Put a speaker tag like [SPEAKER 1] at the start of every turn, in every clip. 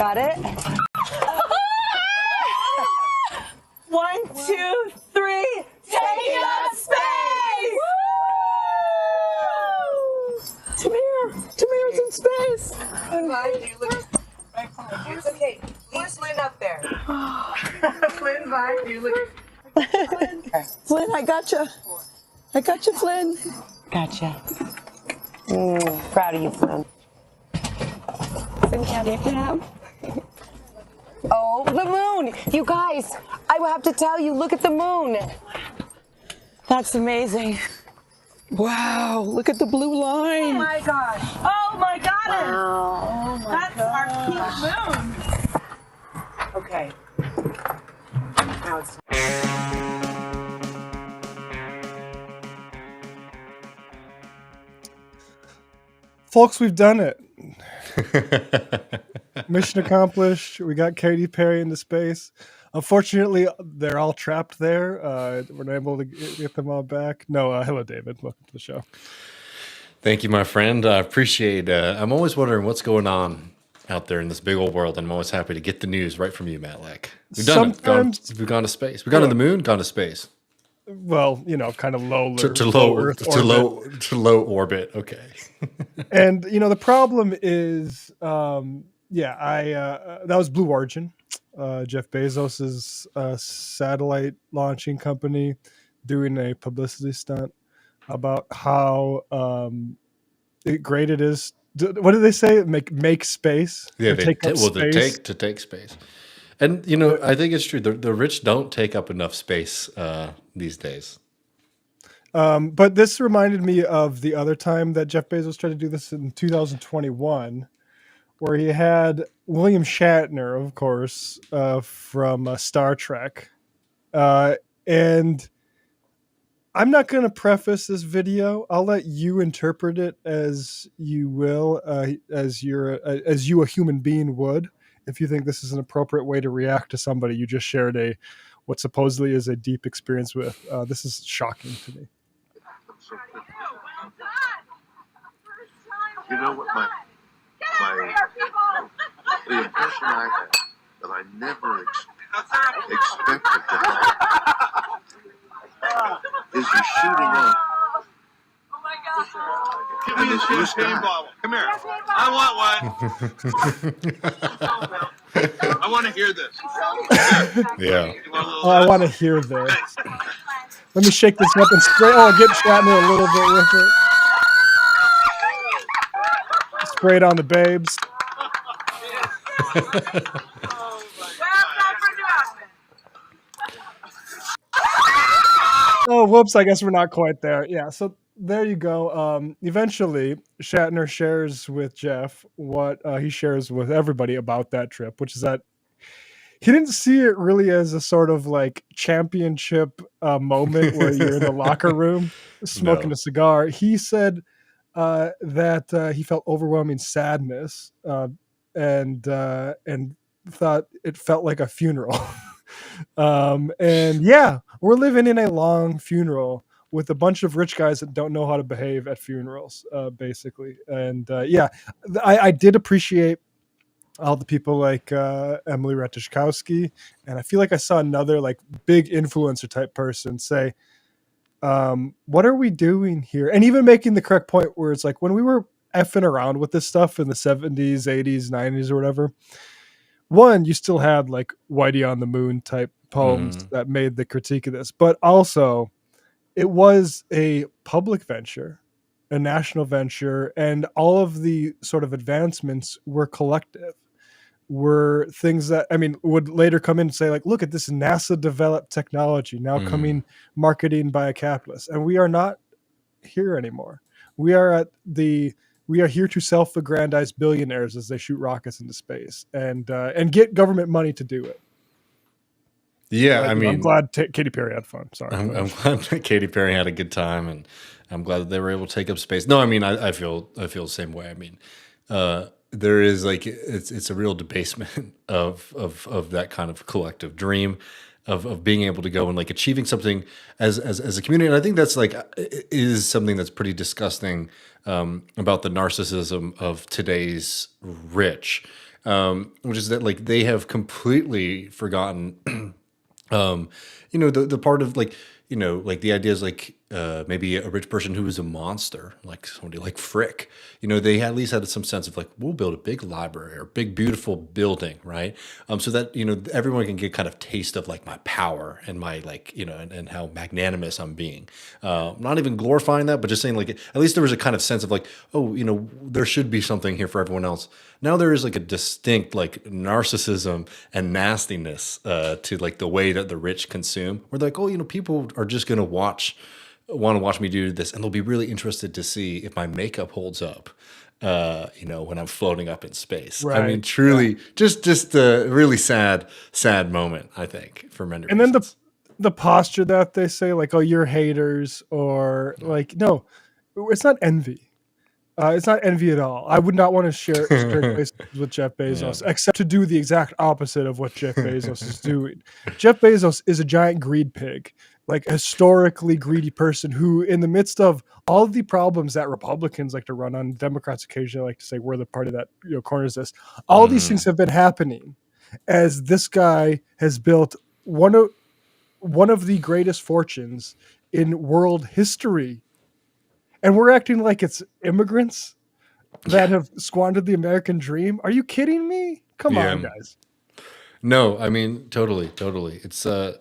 [SPEAKER 1] Got it? 1, 2, 3. Taking up space! Tamir's in space. It's okay. Leave Flynn up there. Flynn, bye. You look. Flynn, I gotcha. I gotcha, Flynn. Gotcha. Proud of you, Flynn. Oh, the moon! You guys, I will have to tell you, look at the moon. That's amazing. Wow, look at the blue line.
[SPEAKER 2] Oh my gosh. Oh my goddess.
[SPEAKER 1] Wow.
[SPEAKER 2] Oh my That's our pink moon.
[SPEAKER 1] Okay. Now it's
[SPEAKER 3] Folks, we've done it. Mission accomplished. We got Katy Perry into space. Unfortunately, they're all trapped there. We're not able to get them all back. No, hello, David. Welcome to the show.
[SPEAKER 4] Thank you, my friend. I appreciate I'm always wondering what's going on out there in this big old world, and I'm always happy to get the news right from you, Matlack. We've done it. We've gone to space. We've gone to the moon, gone to space.
[SPEAKER 3] Well, you know, kind of low
[SPEAKER 4] low orbit. Okay.
[SPEAKER 3] And you know, the problem is, that was Blue Origin, Jeff Bezos's satellite launching company, doing a publicity stunt about how great it is. What did they say? Make space.
[SPEAKER 4] Yeah,
[SPEAKER 3] take
[SPEAKER 4] space. And you know, I think it's true. The rich don't take up enough space these days.
[SPEAKER 3] But this reminded me of the other time that Jeff Bezos tried to do this in 2021, where he had William Shatner, of course, from Star Trek. And I'm not going to preface this video. I'll let you interpret it as you will, as you, a human being, would. If you think this is an appropriate way to react to somebody you just shared what supposedly is a deep experience with. This is shocking to me.
[SPEAKER 5] You know what the impression I had that I never expected to have is you're shooting up.
[SPEAKER 2] Oh my God.
[SPEAKER 5] Give me a champagne bottle.
[SPEAKER 6] Come here. I want one. I want to hear this.
[SPEAKER 4] Yeah.
[SPEAKER 3] Oh, I want to hear this. Let me shake this up and spray. Oh, get Shatner a little bit with it. Spray it on the babes. Oh, whoops. I guess we're not quite there. Yeah, so there you go. Eventually, Shatner shares with Jeff what he shares with everybody about that trip, which is that he didn't see it really as a sort of like championship moment where you're in the locker room smoking a cigar. He said that he felt overwhelming sadness and thought it felt like a funeral. And yeah, we're living in a long funeral with a bunch of rich guys that don't know how to behave at funerals, basically. And I did appreciate all the people like Emily Ratajkowski, and I feel like I saw another like big influencer type person say, what are we doing here? And even making the correct point where it's like when we were effing around with this stuff in the 70s, 80s, 90s or whatever, one, you still had like Whitey on the Moon type poems that made the critique of this, but also it was a public venture, a national venture, and all of the sort of advancements were collective, were things that, I mean, would later come in and say like, look at this NASA developed technology now coming marketing by a capitalist. And we are not here anymore. We are here to self-aggrandize billionaires as they shoot rockets into space and get government money to do it.
[SPEAKER 4] Yeah, I mean,
[SPEAKER 3] I'm glad Katy Perry had fun. Sorry,
[SPEAKER 4] I'm glad that Katy Perry had a good time, and I'm glad that they were able to take up space. No, I mean, I feel the same way. I mean, there is like it's a real debasement of that kind of collective dream of being able to go and like achieving something as a community. And I think that's like is something that's pretty disgusting about the narcissism of today's rich. which is that like they have completely forgotten the part of like, like the idea is like maybe a rich person who is a monster, like somebody like Frick, they at least had some sense of like, we'll build a big library or big, beautiful building, right? So that, everyone can get kind of taste of like my power and my like, and how magnanimous I'm being. Not even glorifying that, but just saying like, at least there was a kind of sense of like, oh, there should be something here for everyone else. Now there is like a distinct like narcissism and nastiness to like the way that the rich consume. Where they're like, oh, people are just gonna want to watch me do this, and they'll be really interested to see if my makeup holds up. When I'm floating up in space. I mean,
[SPEAKER 3] Right.
[SPEAKER 4] truly, just a really sad moment. I think for many
[SPEAKER 3] And then
[SPEAKER 4] reasons.
[SPEAKER 3] the posture that they say, like, oh, you're haters, or like, no, it's not envy. It's not envy at all. I would not want to share places with Jeff Bezos, except to do the exact opposite of what Jeff Bezos is doing. Jeff Bezos is a giant greed pig, like a historically greedy person who, in the midst of all of the problems that Republicans like to run on, Democrats occasionally like to say we're the party that corners this. All these things have been happening as this guy has built one of the greatest fortunes in world history. And we're acting like it's immigrants that have squandered the American dream. Are you kidding me? Come on, guys.
[SPEAKER 4] No, I mean, totally. It's a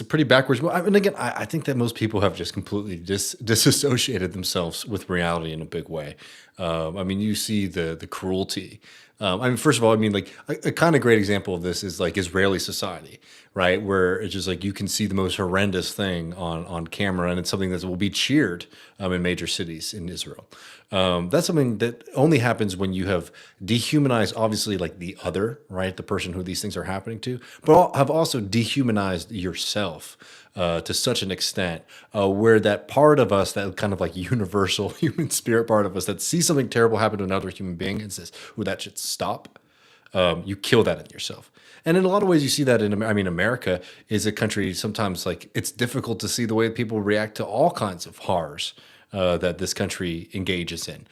[SPEAKER 4] pretty backwards. I mean, again, I think that most people have just completely disassociated themselves with reality in a big way. I mean, you see the cruelty. I mean, first of all, I mean, like a kind of great example of this is like Israeli society, right? Where it's just like you can see the most horrendous thing on camera, and it's something that will be cheered in major cities in Israel. That's something that only happens when you have dehumanized, obviously, like the other, right? The person who these things are happening to, but have also dehumanized yourself to such an extent where that part of us, that kind of like universal human spirit part of us that sees something terrible happen to another human being and says, "Oh, that should stop." You kill that in yourself. And in a lot of ways, you see that I mean, America is a country sometimes like it's difficult to see the way people react to all kinds of horrors that this country engages in,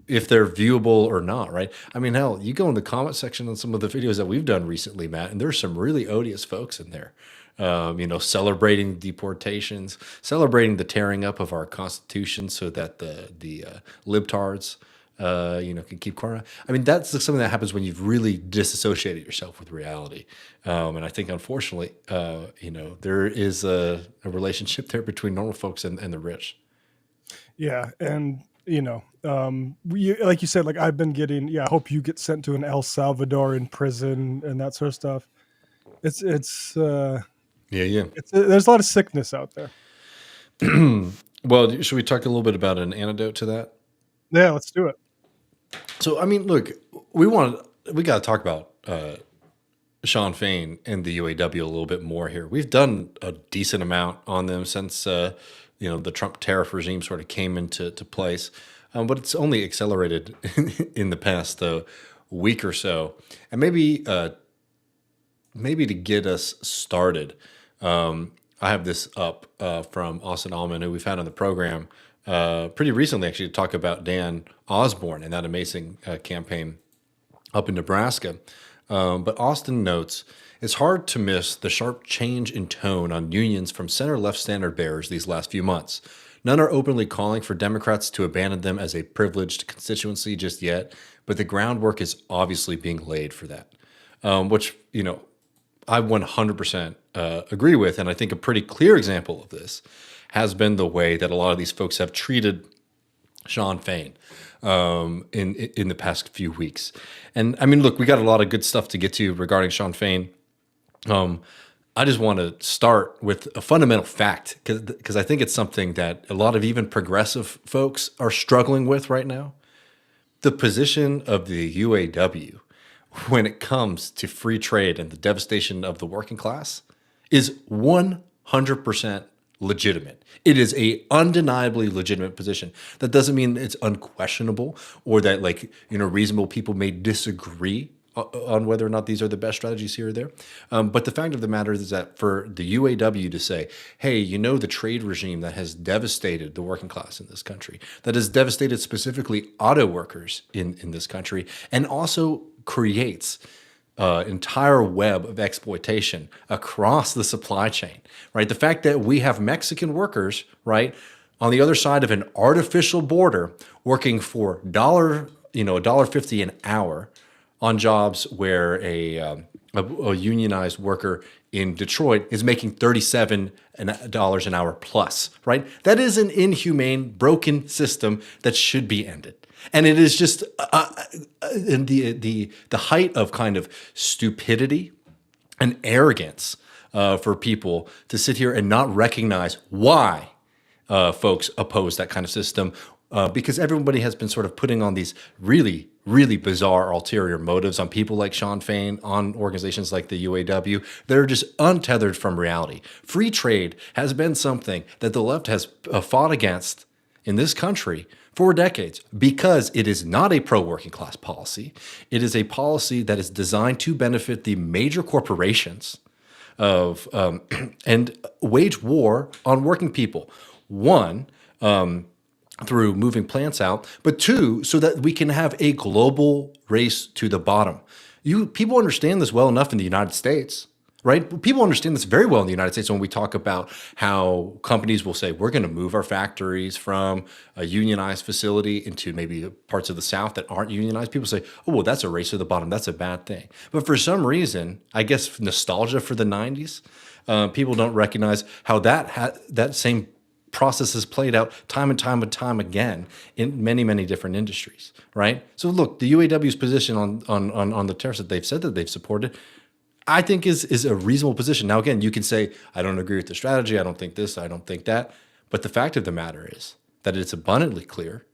[SPEAKER 4] if they're viewable or not, right? I mean, hell, you go in the comment section on some of the videos that we've done recently, Matt, and there's some really odious folks in there, celebrating deportations, celebrating the tearing up of our Constitution so that the libtards, can keep quiet. I mean, that's something that happens when you've really disassociated yourself with reality. And I think, unfortunately, there is a relationship there between normal folks and the rich.
[SPEAKER 3] Yeah. And, like you said, like I've been getting, I hope you get sent to an El Salvador in prison and that sort of stuff. It's there's a lot of sickness out there.
[SPEAKER 4] Well, should we talk a little bit about an antidote to that?
[SPEAKER 3] Yeah, let's do it.
[SPEAKER 4] So, I mean, look, we got to talk about Shawn Fain and the UAW a little bit more here. We've done a decent amount on them since the Trump tariff regime sort of came into place, but it's only accelerated in the past week or so. And maybe to get us started, I have this up from Austin Allman, who we've had on the program pretty recently, actually, to talk about Dan Osborne and that amazing campaign up in Nebraska. But Austin notes, it's hard to miss the sharp change in tone on unions from center-left standard bearers these last few months. None are openly calling for Democrats to abandon them as a privileged constituency just yet, but the groundwork is obviously being laid for that, which, I 100% agree with. And I think a pretty clear example of this has been the way that a lot of these folks have treated Shawn Fain in the past few weeks. And I mean, look, we got a lot of good stuff to get to regarding Shawn Fain. I just want to start with a fundamental fact because I think it's something that a lot of even progressive folks are struggling with right now. The position of the UAW when it comes to free trade and the devastation of the working class is 100% legitimate. It is a undeniably legitimate position. That doesn't mean it's unquestionable or that reasonable people may disagree on whether or not these are the best strategies here or there. But the fact of the matter is that for the UAW to say, hey, you know, the trade regime that has devastated the working class in this country, that has devastated specifically auto workers in this country, and also creates entire web of exploitation across the supply chain, right? The fact that we have Mexican workers, right, on the other side of an artificial border working for $1.50 an hour on jobs where a unionized worker in Detroit is making $37 an hour plus, right? That is an inhumane, broken system that should be ended. And it is just in the height of kind of stupidity and arrogance for people to sit here and not recognize why folks oppose that kind of system, because everybody has been sort of putting on these really, really bizarre ulterior motives on people like Shawn Fain, on organizations like the UAW that are just untethered from reality. Free trade has been something that the left has fought against in this country for decades because it is not a pro-working class policy. It is a policy that is designed to benefit the major corporations of and wage war on working people. One, through moving plants out, but two, so that we can have a global race to the bottom. People understand this well enough in the United States, right? People understand this very well in the United States when we talk about how companies will say, we're going to move our factories from a unionized facility into maybe parts of the South that aren't unionized. People say, oh, well, that's a race to the bottom. That's a bad thing. But for some reason, I guess nostalgia for the 90s, people don't recognize how that same process has played out time and time again in many, many different industries, right? So look, the UAW's position on the tariffs that they've said that they've supported, I think is a reasonable position. Now, again, you can say, I don't agree with the strategy, I don't think this, I don't think that. But the fact of the matter is that it's abundantly clear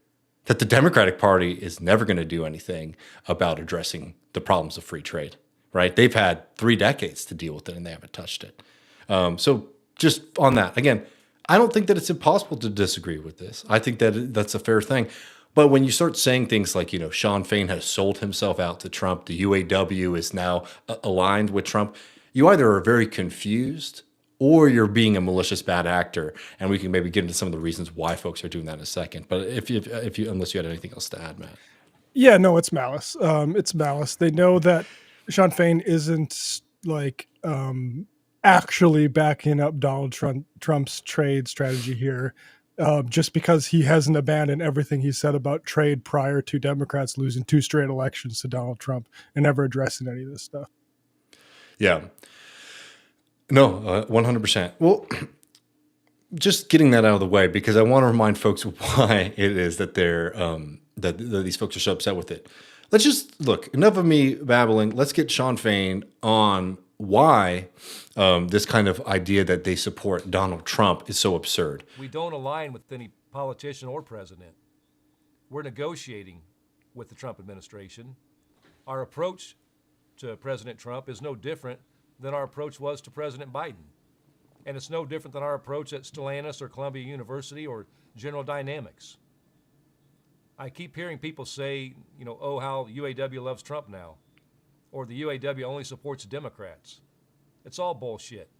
[SPEAKER 4] that the Democratic Party is never going to do anything about addressing the problems of free trade, right? They've had 3 decades to deal with it and they haven't touched it. So just on that, again, I don't think that it's impossible to disagree with this. I think that that's a fair thing. But when you start saying things like, you know, Shawn Fain has sold himself out to Trump, the UAW is now aligned with Trump, you either are very confused or you're being a malicious bad actor. And we can maybe get into some of the reasons why folks are doing that in a second. But if you unless you had anything else to add, Matt.
[SPEAKER 3] Yeah, no, it's malice. It's malice. They know that Shawn Fain isn't like actually backing up Donald Trump's trade strategy here, just because he hasn't abandoned everything he said about trade prior to Democrats losing 2 straight elections to Donald Trump and never addressing any of this stuff.
[SPEAKER 4] Yeah. No, 100%. Well, just getting that out of the way, because I want to remind folks why it is that they're that these folks are so upset with it. Let's just look. Enough of me babbling. Let's get Shawn Fain on why this kind of idea that they support Donald Trump is so absurd.
[SPEAKER 7] We don't align with any politician or president. We're negotiating with the Trump administration. Our approach to President Trump is no different than our approach was to President Biden. And it's no different than our approach at Stellantis or Columbia University or General Dynamics. I keep hearing people say, you know, oh, how UAW loves Trump now, or the UAW only supports Democrats. It's all bullshit.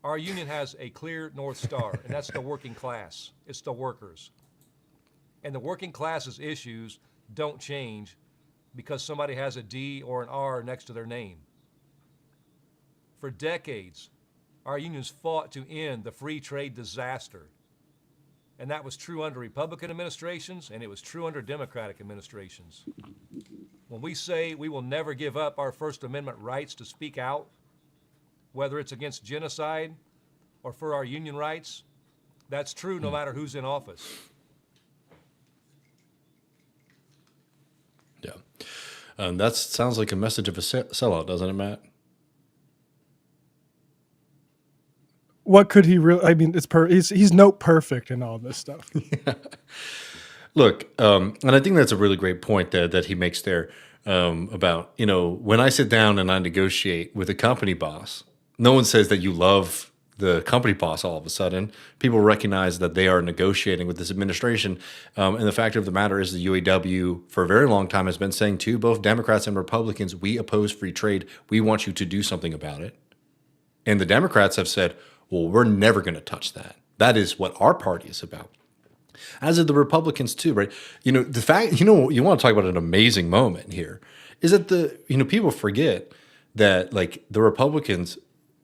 [SPEAKER 7] Our union has a clear North Star, and that's the working class. It's the workers. And the working class's issues don't change because somebody has a D or an R next to their name. For decades, our unions fought to end the free trade disaster. And that was true under Republican administrations, and it was true under Democratic administrations. When we say we will never give up our First Amendment rights to speak out, whether it's against genocide or for our union rights, that's true no matter who's in office.
[SPEAKER 4] Yeah. That sounds like a message of a sellout, doesn't it, Matt?
[SPEAKER 3] What could he really? I mean, he's note perfect in all this stuff.
[SPEAKER 4] Yeah. Look, and I think that's a really great point that he makes there about, you know, when I sit down and I negotiate with a company boss, no one says that you love the company boss all of a sudden. People recognize that they are negotiating with this administration. And the fact of the matter is the UAW for a very long time has been saying to both Democrats and Republicans, we oppose free trade. We want you to do something about it. And the Democrats have said, well, we're never going to touch that. That is what our party is about. As are the Republicans too, right? The fact, you want to talk about an amazing moment here is that people forget that like the Republicans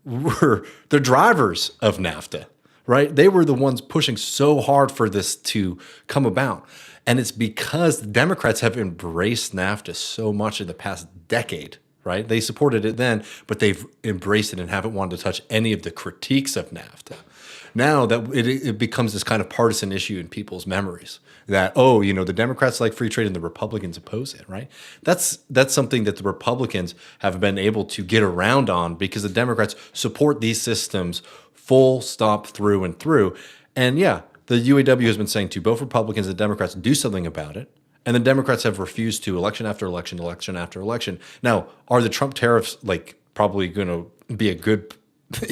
[SPEAKER 4] were the drivers of NAFTA, right? They were the ones pushing so hard for this to come about. And it's because the Democrats have embraced NAFTA so much in the past decade, right? They supported it then, but they've embraced it and haven't wanted to touch any of the critiques of NAFTA. Now that it becomes this kind of partisan issue in people's memories that, the Democrats like free trade and the Republicans oppose it, right? That's something that the Republicans have been able to get around on because the Democrats support these systems full stop through and through. And yeah, the UAW has been saying to both Republicans and Democrats, do something about it. And the Democrats have refused to election after election, election after election. Now, are the Trump tariffs like probably going to be a good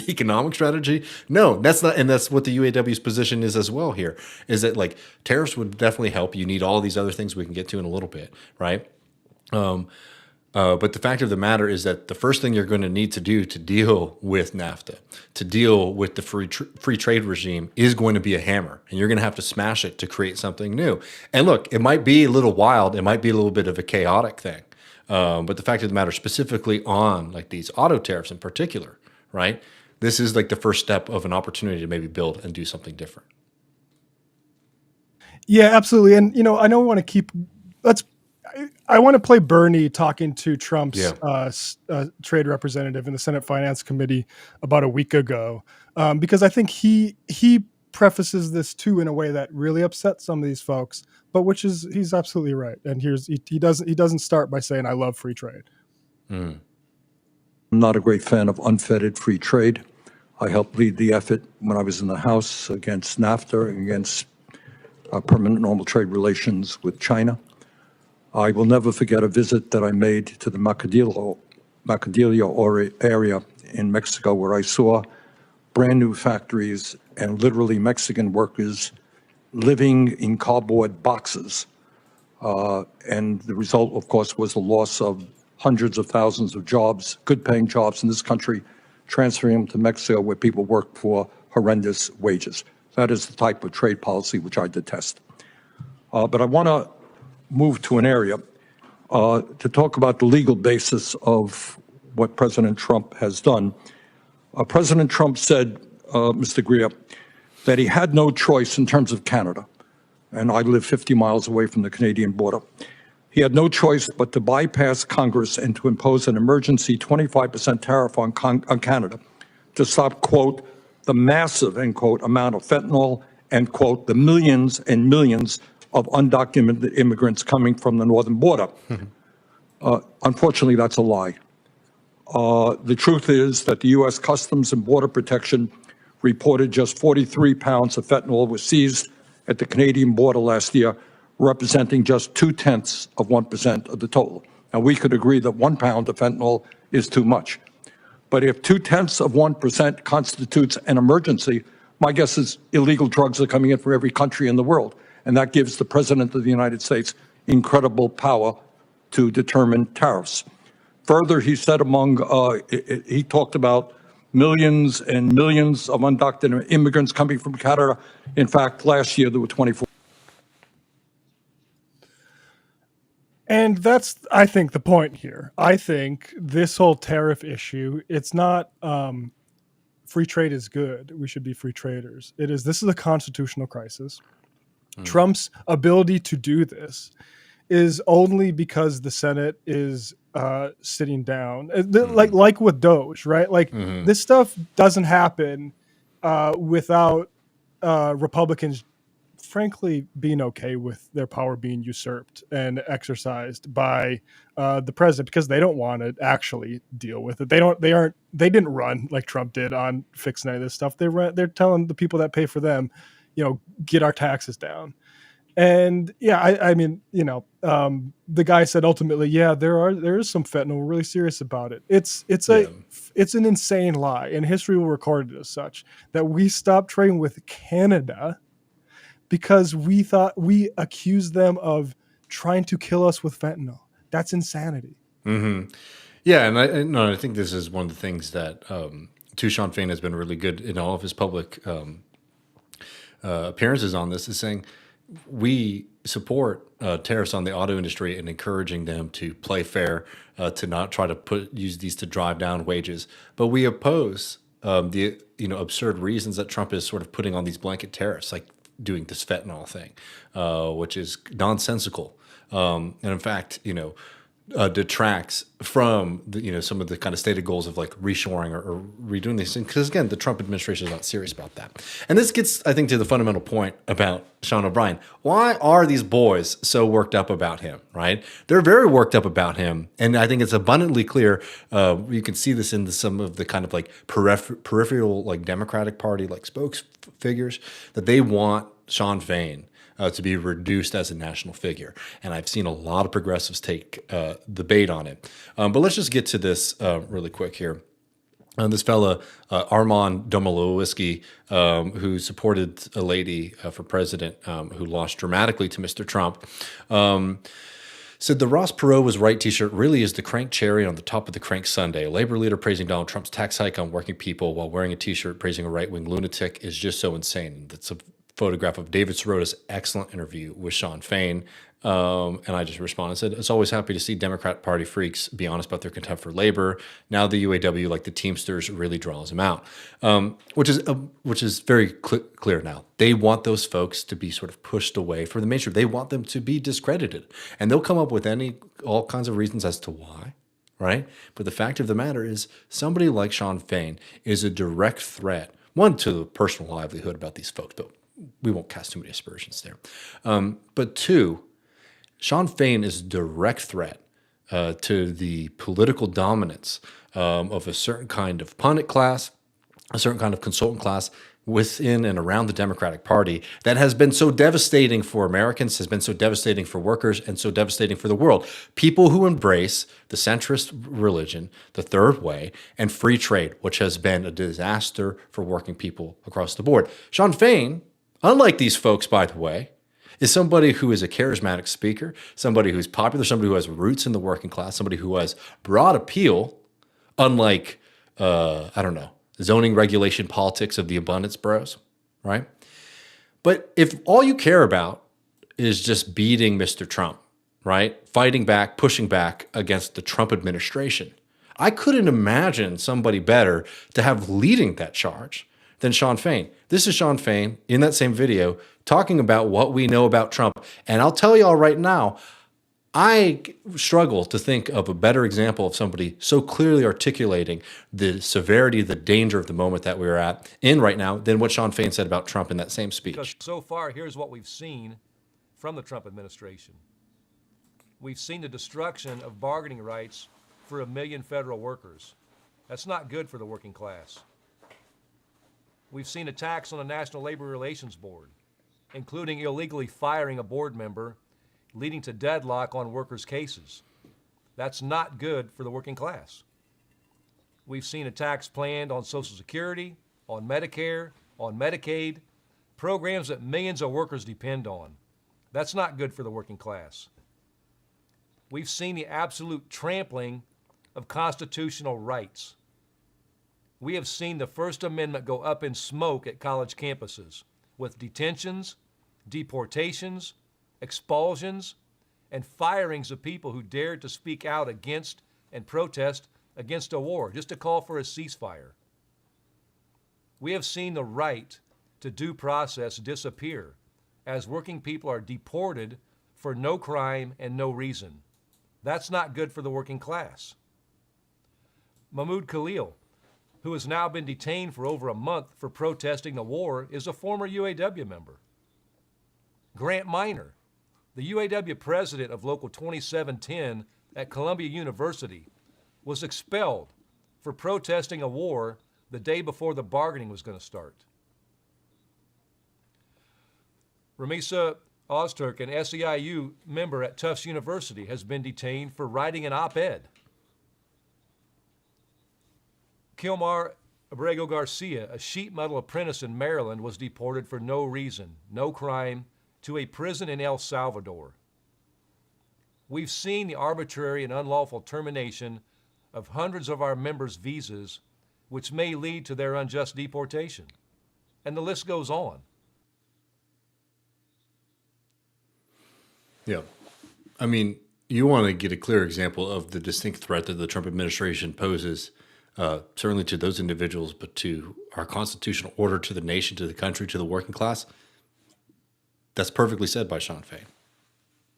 [SPEAKER 4] economic strategy? No, that's not, and that's what the UAW's position is as well here, is that like tariffs would definitely help. You need all these other things we can get to in a little bit, right? But the fact of the matter is that the first thing you're going to need to do to deal with NAFTA, to deal with the free trade regime is going to be a hammer, and you're going to have to smash it to create something new. And look, it might be a little wild. It might be a little bit of a chaotic thing. But the fact of the matter, specifically on like these auto tariffs in particular, right? This is like the first step of an opportunity to maybe build and do something different.
[SPEAKER 3] Yeah, absolutely. And, I know we want to keep, I want to play Bernie talking to Trump's trade representative in the Senate Finance Committee about a week ago, because I think he prefaces this too in a way that really upsets some of these folks, but he's absolutely right. And he doesn't start by saying, I love free trade.
[SPEAKER 8] I'm not a great fan of unfettered free trade. I helped lead the effort when I was in the House against NAFTA and against permanent normal trade relations with China. I will never forget a visit that I made to the Macadillo area in Mexico, where I saw brand new factories and literally Mexican workers living in cardboard boxes. And the result, of course, was the loss of hundreds of thousands of jobs, good paying jobs in this country, transferring them to Mexico where people work for horrendous wages. That is the type of trade policy which I detest. But I want to move to an area to talk about the legal basis of what President Trump has done. President Trump said, Mr. Greer, that he had no choice in terms of Canada, and I live 50 miles away from the Canadian border. He had no choice but to bypass Congress and to impose an emergency 25% tariff on Canada to stop, quote, the massive, end quote, amount of fentanyl and, quote, the millions and millions of undocumented immigrants coming from the northern border. Unfortunately, that's a lie. The truth is that the U.S. Customs and Border Protection reported just 43 pounds of fentanyl was seized at the Canadian border last year, representing just 0.2% of the total. Now, we could agree that 1 pound of fentanyl is too much. But if 0.2% constitutes an emergency, my guess is illegal drugs are coming in from every country in the world. And that gives the President of the United States incredible power to determine tariffs. Further, he said he talked about millions and millions of undocumented immigrants coming from Canada. In fact, last year there were 24.
[SPEAKER 3] And that's, I think, the point here. I think this whole tariff issue, it's not free trade is good. We should be free traders. This is a constitutional crisis. Trump's ability to do this is only because the Senate is sitting down, like with Doge, right? Like this stuff doesn't happen without Republicans, frankly, being okay with their power being usurped and exercised by the president, because they don't want to actually deal with it. They didn't run like Trump did on fixing any of this stuff. They're telling the people that pay for them, get our taxes down. And yeah, I mean, the guy said ultimately, yeah, there is some fentanyl. We're really serious about it. It's
[SPEAKER 4] Yeah.
[SPEAKER 3] an insane lie, and history will record it as such, that we stopped trading with Canada because we accused them of trying to kill us with fentanyl. That's insanity.
[SPEAKER 4] Yeah, and I think this is one of the things that Shawn Fain has been really good in all of his public appearances on this, is saying we support tariffs on the auto industry and encouraging them to play fair, to not try to use these to drive down wages, but we oppose the absurd reasons that Trump is sort of putting on these blanket tariffs, like doing this fentanyl thing, which is nonsensical, and in fact, detracts from some of the kind of stated goals of like reshoring or redoing these things. Because again, the Trump administration is not serious about that. And this gets, I think, to the fundamental point about Sean O'Brien. Why are these boys so worked up about him, right? They're very worked up about him. And I think it's abundantly clear. You can see this in some of the kind of like peripheral, like Democratic Party, like spokes figures, that they want Shawn Fain to be reduced as a national figure. And I've seen a lot of progressives take the bait on it. But let's just get to this really quick here. This fella, Armand Domalowiski, who supported a lady for president who lost dramatically to Mr. Trump, said the Ross Perot was right t-shirt really is the crank cherry on the top of the crank sundae. A labor leader praising Donald Trump's tax hike on working people while wearing a t-shirt praising a right-wing lunatic is just so insane. That's a photograph of David Sirota's excellent interview with Shawn Fain. And I just responded and said, it's always happy to see Democrat Party freaks be honest about their contempt for labor. Now the UAW, like the Teamsters, really draws them out, which is very clear now. They want those folks to be sort of pushed away from the mainstream. They want them to be discredited. And they'll come up with all kinds of reasons as to why, right? But the fact of the matter is somebody like Shawn Fain is a direct threat, one, to the personal livelihood about these folks, but we won't cast too many aspersions there. But two, Shawn Fain is a direct threat to the political dominance of a certain kind of pundit class, a certain kind of consultant class within and around the Democratic Party that has been so devastating for Americans, has been so devastating for workers, and so devastating for the world. People who embrace the centrist religion, the third way, and free trade, which has been a disaster for working people across the board. Shawn Fain, unlike these folks, by the way, is somebody who is a charismatic speaker, somebody who's popular, somebody who has roots in the working class, somebody who has broad appeal, unlike, zoning regulation politics of the abundance bros, right? But if all you care about is just beating Mr. Trump, right? Fighting back, pushing back against the Trump administration, I couldn't imagine somebody better to have leading that charge than Shawn Fain. This is Shawn Fain in that same video talking about what we know about Trump. And I'll tell y'all right now, I struggle to think of a better example of somebody so clearly articulating the severity, the danger of the moment that we're in right now than what Shawn Fain said about Trump in that same speech.
[SPEAKER 7] Because so far, here's what we've seen from the Trump administration. We've seen the destruction of bargaining rights for 1 million federal workers. That's not good for the working class. We've seen attacks on the National Labor Relations Board, including illegally firing a board member, leading to deadlock on workers' cases. That's not good for the working class. We've seen attacks planned on Social Security, on Medicare, on Medicaid, programs that millions of workers depend on. That's not good for the working class. We've seen the absolute trampling of constitutional rights. We have seen the First Amendment go up in smoke at college campuses with detentions, deportations, expulsions, and firings of people who dared to speak out against and protest against a war, just to call for a ceasefire. We have seen the right to due process disappear as working people are deported for no crime and no reason. That's not good for the working class. Mahmoud Khalil, who has now been detained for over a month for protesting the war, is a former UAW member. Grant Minor, the UAW president of Local 2710 at Columbia University, was expelled for protesting a war the day before the bargaining was going to start. Ramisa Ozturk, an SEIU member at Tufts University, has been detained for writing an op-ed. Kilmar Abrego Garcia, a sheet metal apprentice in Maryland, was deported for no reason, no crime, to a prison in El Salvador. We've seen the arbitrary and unlawful termination of hundreds of our members' visas, which may lead to their unjust deportation. And the list goes on.
[SPEAKER 4] Yeah. I mean, you want to get a clear example of the distinct threat that the Trump administration poses, certainly to those individuals, but to our constitutional order, to the nation, to the country, to the working class. That's perfectly said by Shawn Fain.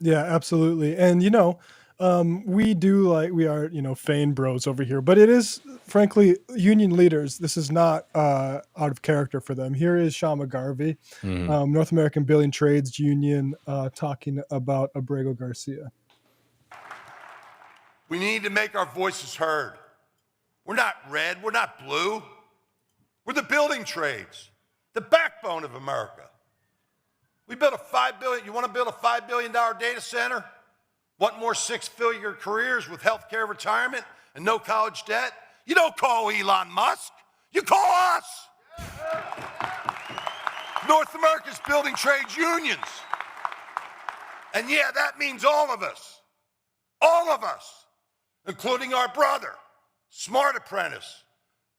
[SPEAKER 3] Yeah, absolutely. And, we are, Fain bros over here, but it is, frankly, union leaders. This is not out of character for them. Here is Sean McGarvey, North American Building Trades Union, talking about Abrego Garcia.
[SPEAKER 9] We need to make our voices heard. We're not red, we're not blue. We're the building trades, the backbone of America. We built you want to build a $5 billion data center? Want more six-figure careers with healthcare retirement and no college debt? You don't call Elon Musk, you call us. North America's building trades unions. And yeah, that means all of us, including our brother, smart apprentice,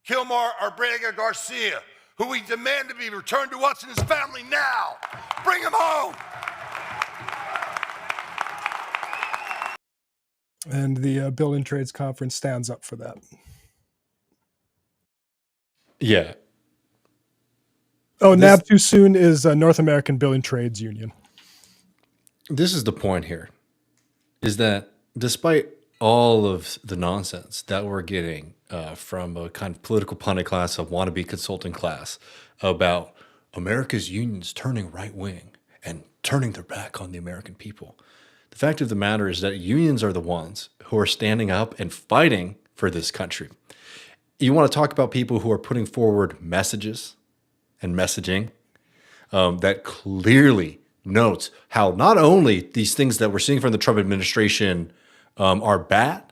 [SPEAKER 9] Kilmar Abrego Garcia, who we demand to be returned to us and his family now. Bring him home.
[SPEAKER 3] And the Building Trades Conference stands up for that.
[SPEAKER 4] Yeah.
[SPEAKER 3] Oh, NAB too soon is North American Building Trades Union.
[SPEAKER 4] This is the point here, is that despite all of the nonsense that we're getting from a kind of political pundit class, a wannabe consulting class about America's unions turning right-wing and turning their back on the American people, the fact of the matter is that unions are the ones who are standing up and fighting for this country. You want to talk about people who are putting forward messages and messaging that clearly notes how not only these things that we're seeing from the Trump administration are bad,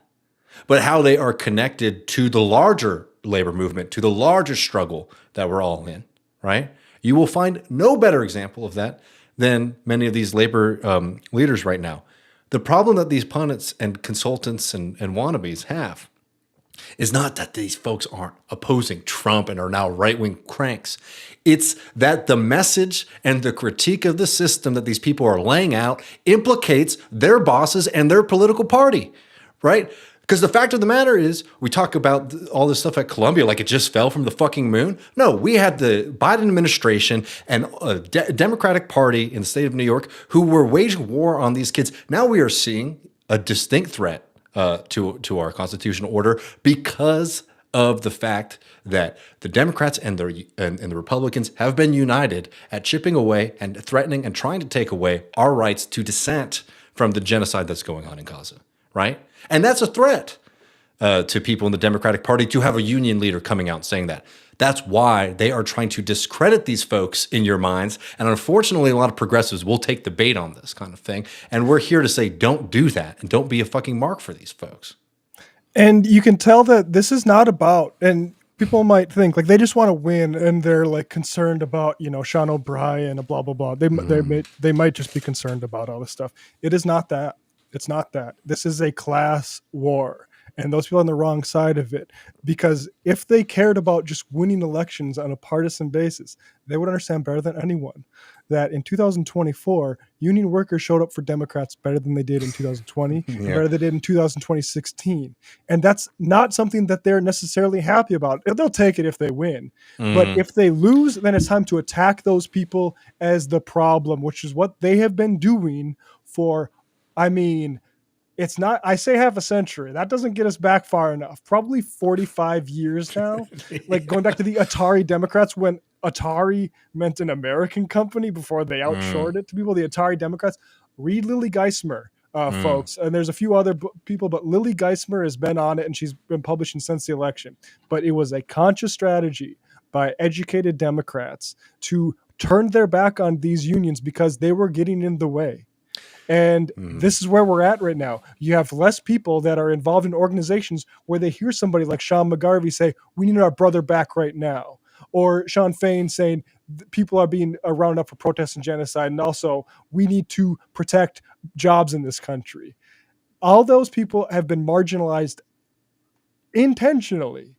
[SPEAKER 4] but how they are connected to the larger labor movement, to the larger struggle that we're all in, right? You will find no better example of that than many of these labor leaders right now. The problem that these pundits and consultants and wannabes have is not that these folks aren't opposing Trump and are now right-wing cranks. It's that the message and the critique of the system that these people are laying out implicates their bosses and their political party, right? Because the fact of the matter is, we talk about all this stuff at Columbia like it just fell from the fucking moon. No, we had the Biden administration and a Democratic Party in the state of New York who were waging war on these kids. Now we are seeing a distinct threat to our constitutional order because of the fact that the Democrats and the Republicans have been united at chipping away and threatening and trying to take away our rights to dissent from the genocide that's going on in Gaza, right? And that's a threat to people in the Democratic Party to have a union leader coming out and saying that. That's why they are trying to discredit these folks in your minds. And unfortunately, a lot of progressives will take the bait on this kind of thing. And we're here to say, don't do that and don't be a fucking mark for these folks.
[SPEAKER 3] And you can tell that this is not about, and people might think like they just want to win and they're like concerned about, Sean O'Brien and blah, blah, blah. They might just be concerned about all this stuff. It is not that. It's not that. This is a class war. And those people on the wrong side of it, because if they cared about just winning elections on a partisan basis, they would understand better than anyone that in 2024, union workers showed up for Democrats better than they did in 2020, and better than they did in 2016. And that's not something that they're necessarily happy about. They'll take it if they win. But if they lose, then it's time to attack those people as the problem, which is what they have been doing for, it's not, I say half a century. That doesn't get us back far enough. Probably 45 years now. Like going back to the Atari Democrats when Atari meant an American company before they outshored it to people. The Atari Democrats. Read Lily Geismer, folks. And there's a few other people, but Lily Geismer has been on it and she's been publishing since the election. But it was a conscious strategy by educated Democrats to turned their back on these unions because they were getting in the way. And this is where we're at right now. You have less people that are involved in organizations where they hear somebody like Sean McGarvey say, we need our brother back right now. Or Shawn Fain saying people are being rounded up for protest and genocide. And also we need to protect jobs in this country. All those people have been marginalized intentionally.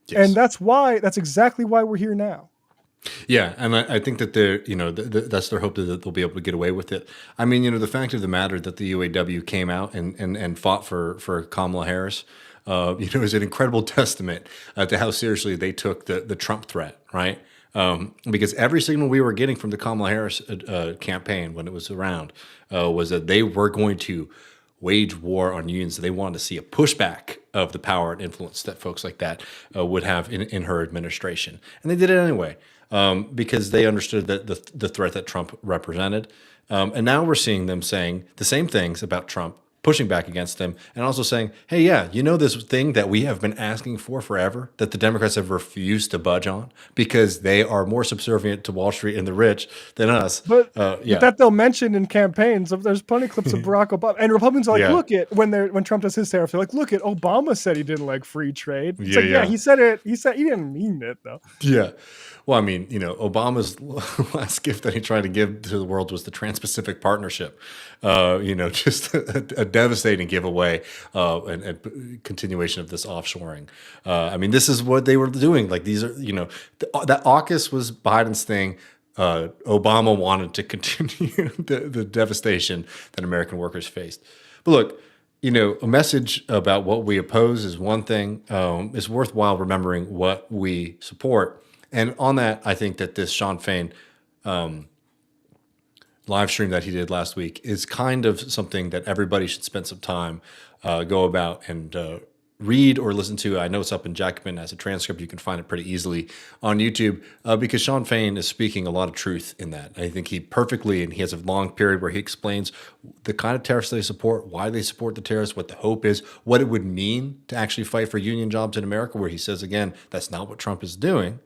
[SPEAKER 4] Yes.
[SPEAKER 3] And that's exactly why we're here now.
[SPEAKER 4] Yeah, and I think that they're, that's their hope that they'll be able to get away with it. I mean, the fact of the matter that the UAW came out and fought for Kamala Harris, is an incredible testament to how seriously they took the Trump threat, right? Because every signal we were getting from the Kamala Harris campaign when it was around was that they were going to wage war on unions. They wanted to see a pushback of the power and influence that folks like that would have in her administration, and they did it anyway. Because they understood that the threat that Trump represented. And now we're seeing them saying the same things about Trump, pushing back against him, and also saying, hey, yeah, this thing that we have been asking for forever, that the Democrats have refused to budge on because they are more subservient to Wall Street and the rich than us.
[SPEAKER 3] But that they'll mention in campaigns. There's plenty of clips of Barack Obama. And Republicans are like, look at when Trump does his tariffs, they're like, look at Obama said he didn't like free trade. It's he said it. He didn't mean it though.
[SPEAKER 4] Yeah. Well, I mean, Obama's last gift that he tried to give to the world was the Trans-Pacific Partnership. Just a devastating giveaway and continuation of this offshoring. I mean, this is what they were doing. Like these are, that AUKUS was Biden's thing. Obama wanted to continue the devastation that American workers faced. But look, a message about what we oppose is one thing. It's worthwhile remembering what we support. And on that, I think that this Shawn Fain live stream that he did last week is kind of something that everybody should spend some time, go about and read or listen to. I know it's up in Jacobin as a transcript. You can find it pretty easily on YouTube because Shawn Fain is speaking a lot of truth in that. I think he perfectly, and he has a long period where he explains the kind of tariffs they support, why they support the tariffs, what the hope is, what it would mean to actually fight for union jobs in America, where he says, again, that's not what Trump is doing.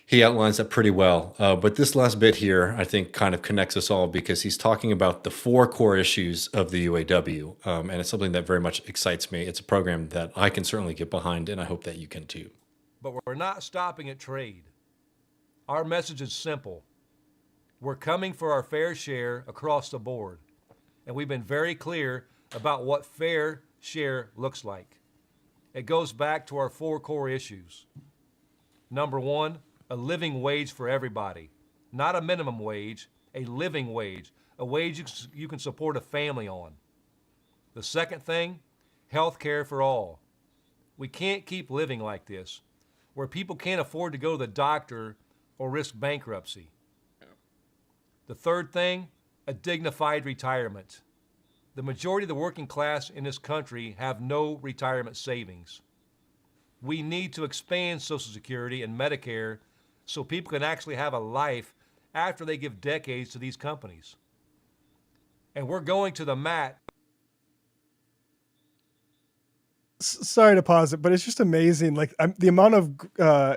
[SPEAKER 4] He outlines that pretty well. But this last bit here, I think, kind of connects us all because he's talking about the 4 core issues of the UAW. And it's something that very much excites me. It's a program that I can certainly get behind, and I hope that you can too.
[SPEAKER 7] But we're not stopping at trade. Our message is simple. We're coming for our fair share across the board. And we've been very clear about what fair share looks like. It goes back to our 4 core issues. Number 1, a living wage for everybody. Not a minimum wage, a living wage, a wage you can support a family on. The second thing, health care for all. We can't keep living like this, where people can't afford to go to the doctor or risk bankruptcy. The third thing, a dignified retirement. The majority of the working class in this country have no retirement savings. We need to expand Social Security and Medicare so people can actually have a life after they give decades to these companies. And we're going to the mat.
[SPEAKER 3] Sorry to pause it, but it's just amazing. Like the amount of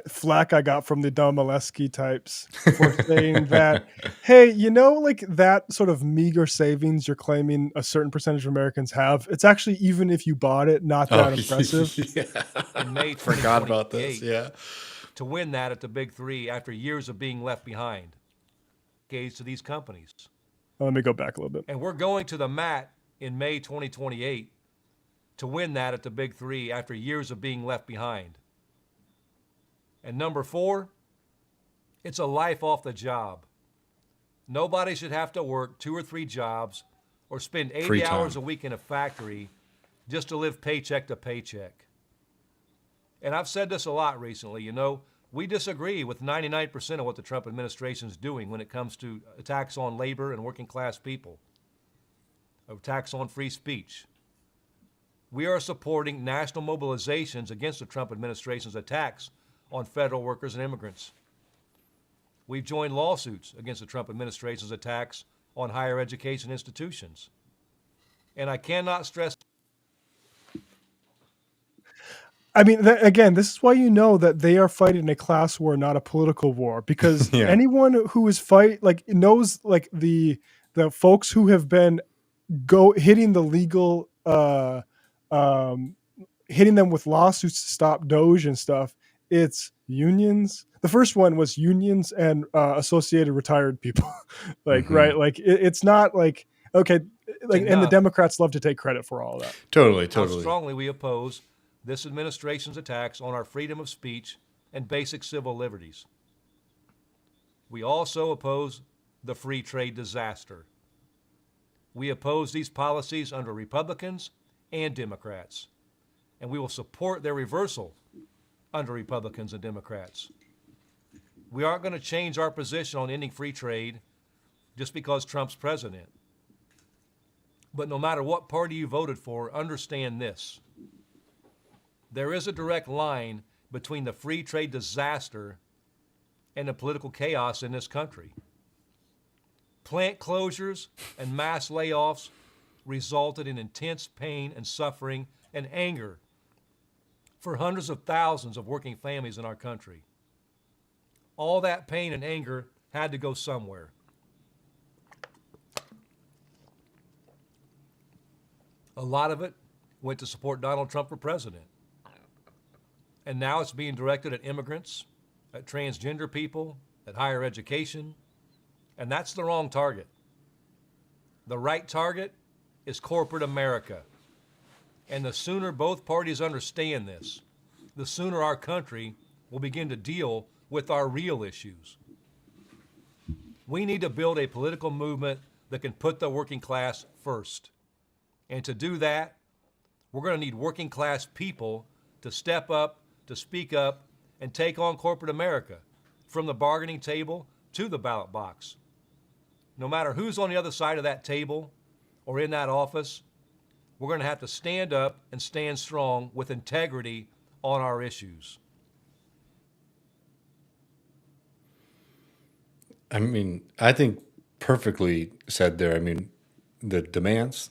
[SPEAKER 3] flack I got from the Don Molesky types for saying that, hey, like that sort of meager savings you're claiming a certain percentage of Americans have, it's actually, even if you bought it, not that impressive.
[SPEAKER 7] In May
[SPEAKER 4] Forgot about this, yeah.
[SPEAKER 7] To win that at the big 3 after years of being left behind. Decades to these companies.
[SPEAKER 3] Let me go back a little bit.
[SPEAKER 7] And we're going to the mat in May 2028 to win that at the big 3 after years of being left behind. And number 4, it's a life off the job. Nobody should have to work 2 or 3 jobs or spend 80 hours a week in a factory just to live paycheck to paycheck. And I've said this a lot recently, we disagree with 99% of what the Trump administration is doing when it comes to attacks on labor and working class people, attacks on free speech. We are supporting national mobilizations against the Trump administration's attacks on federal workers and immigrants. We've joined lawsuits against the Trump administration's attacks on higher education institutions. And I cannot stress.
[SPEAKER 3] I mean, again, this is why you know that they are fighting a class war, not a political war, because
[SPEAKER 4] Yeah.
[SPEAKER 3] anyone who is knows like the folks who have been hitting the legal hitting them with lawsuits to stop Doge and stuff. It's unions. The first one was unions and associated retired people. Right, like it's not like okay, like, and the Democrats love to take credit for all of that.
[SPEAKER 4] Totally.
[SPEAKER 7] How strongly we oppose this administration's attacks on our freedom of speech and basic civil liberties. We also oppose the free trade disaster. We oppose these policies under Republicans and Democrats, and we will support their reversal under Republicans and Democrats. We aren't going to change our position on ending free trade just because Trump's president. But no matter what party you voted for, understand this. There is a direct line between the free trade disaster and the political chaos in this country. Plant closures and mass layoffs resulted in intense pain and suffering and anger for hundreds of thousands of working families in our country. All that pain and anger had to go somewhere. A lot of it went to support Donald Trump for president. And now it's being directed at immigrants, at transgender people, at higher education, and that's the wrong target. The right target is corporate America. And the sooner both parties understand this, the sooner our country will begin to deal with our real issues. We need to build a political movement that can put the working class first. And to do that, we're going to need working class people to step up, to speak up, and take on corporate America, from the bargaining table to the ballot box. No matter who's on the other side of that table or in that office, we're going to have to stand up and stand strong with integrity on our issues.
[SPEAKER 4] I mean, I think perfectly said there. I mean, the demands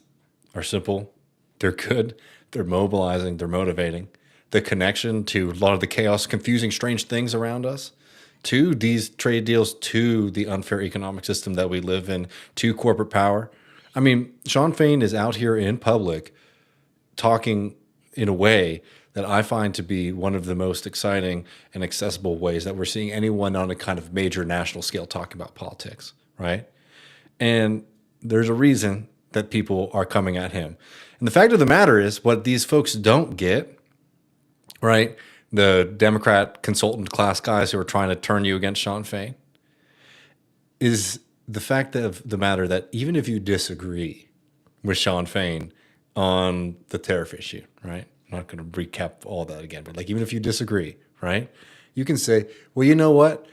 [SPEAKER 4] are simple. They're good. They're mobilizing. They're motivating. The connection to a lot of the chaos, confusing, strange things around us, to these trade deals, to the unfair economic system that we live in, to corporate power. I mean, Shawn Fain is out here in public talking in a way that I find to be one of the most exciting and accessible ways that we're seeing anyone on a kind of major national scale talking about politics, right? And there's a reason that people are coming at him. And the fact of the matter is, what these folks don't get, right? The Democrat consultant class guys who are trying to turn you against Shawn Fain, is the fact of the matter that even if you disagree with Shawn Fain on the tariff issue, right? I'm not going to recap all that again, but like, even if you disagree, right? You can say, well, you know what?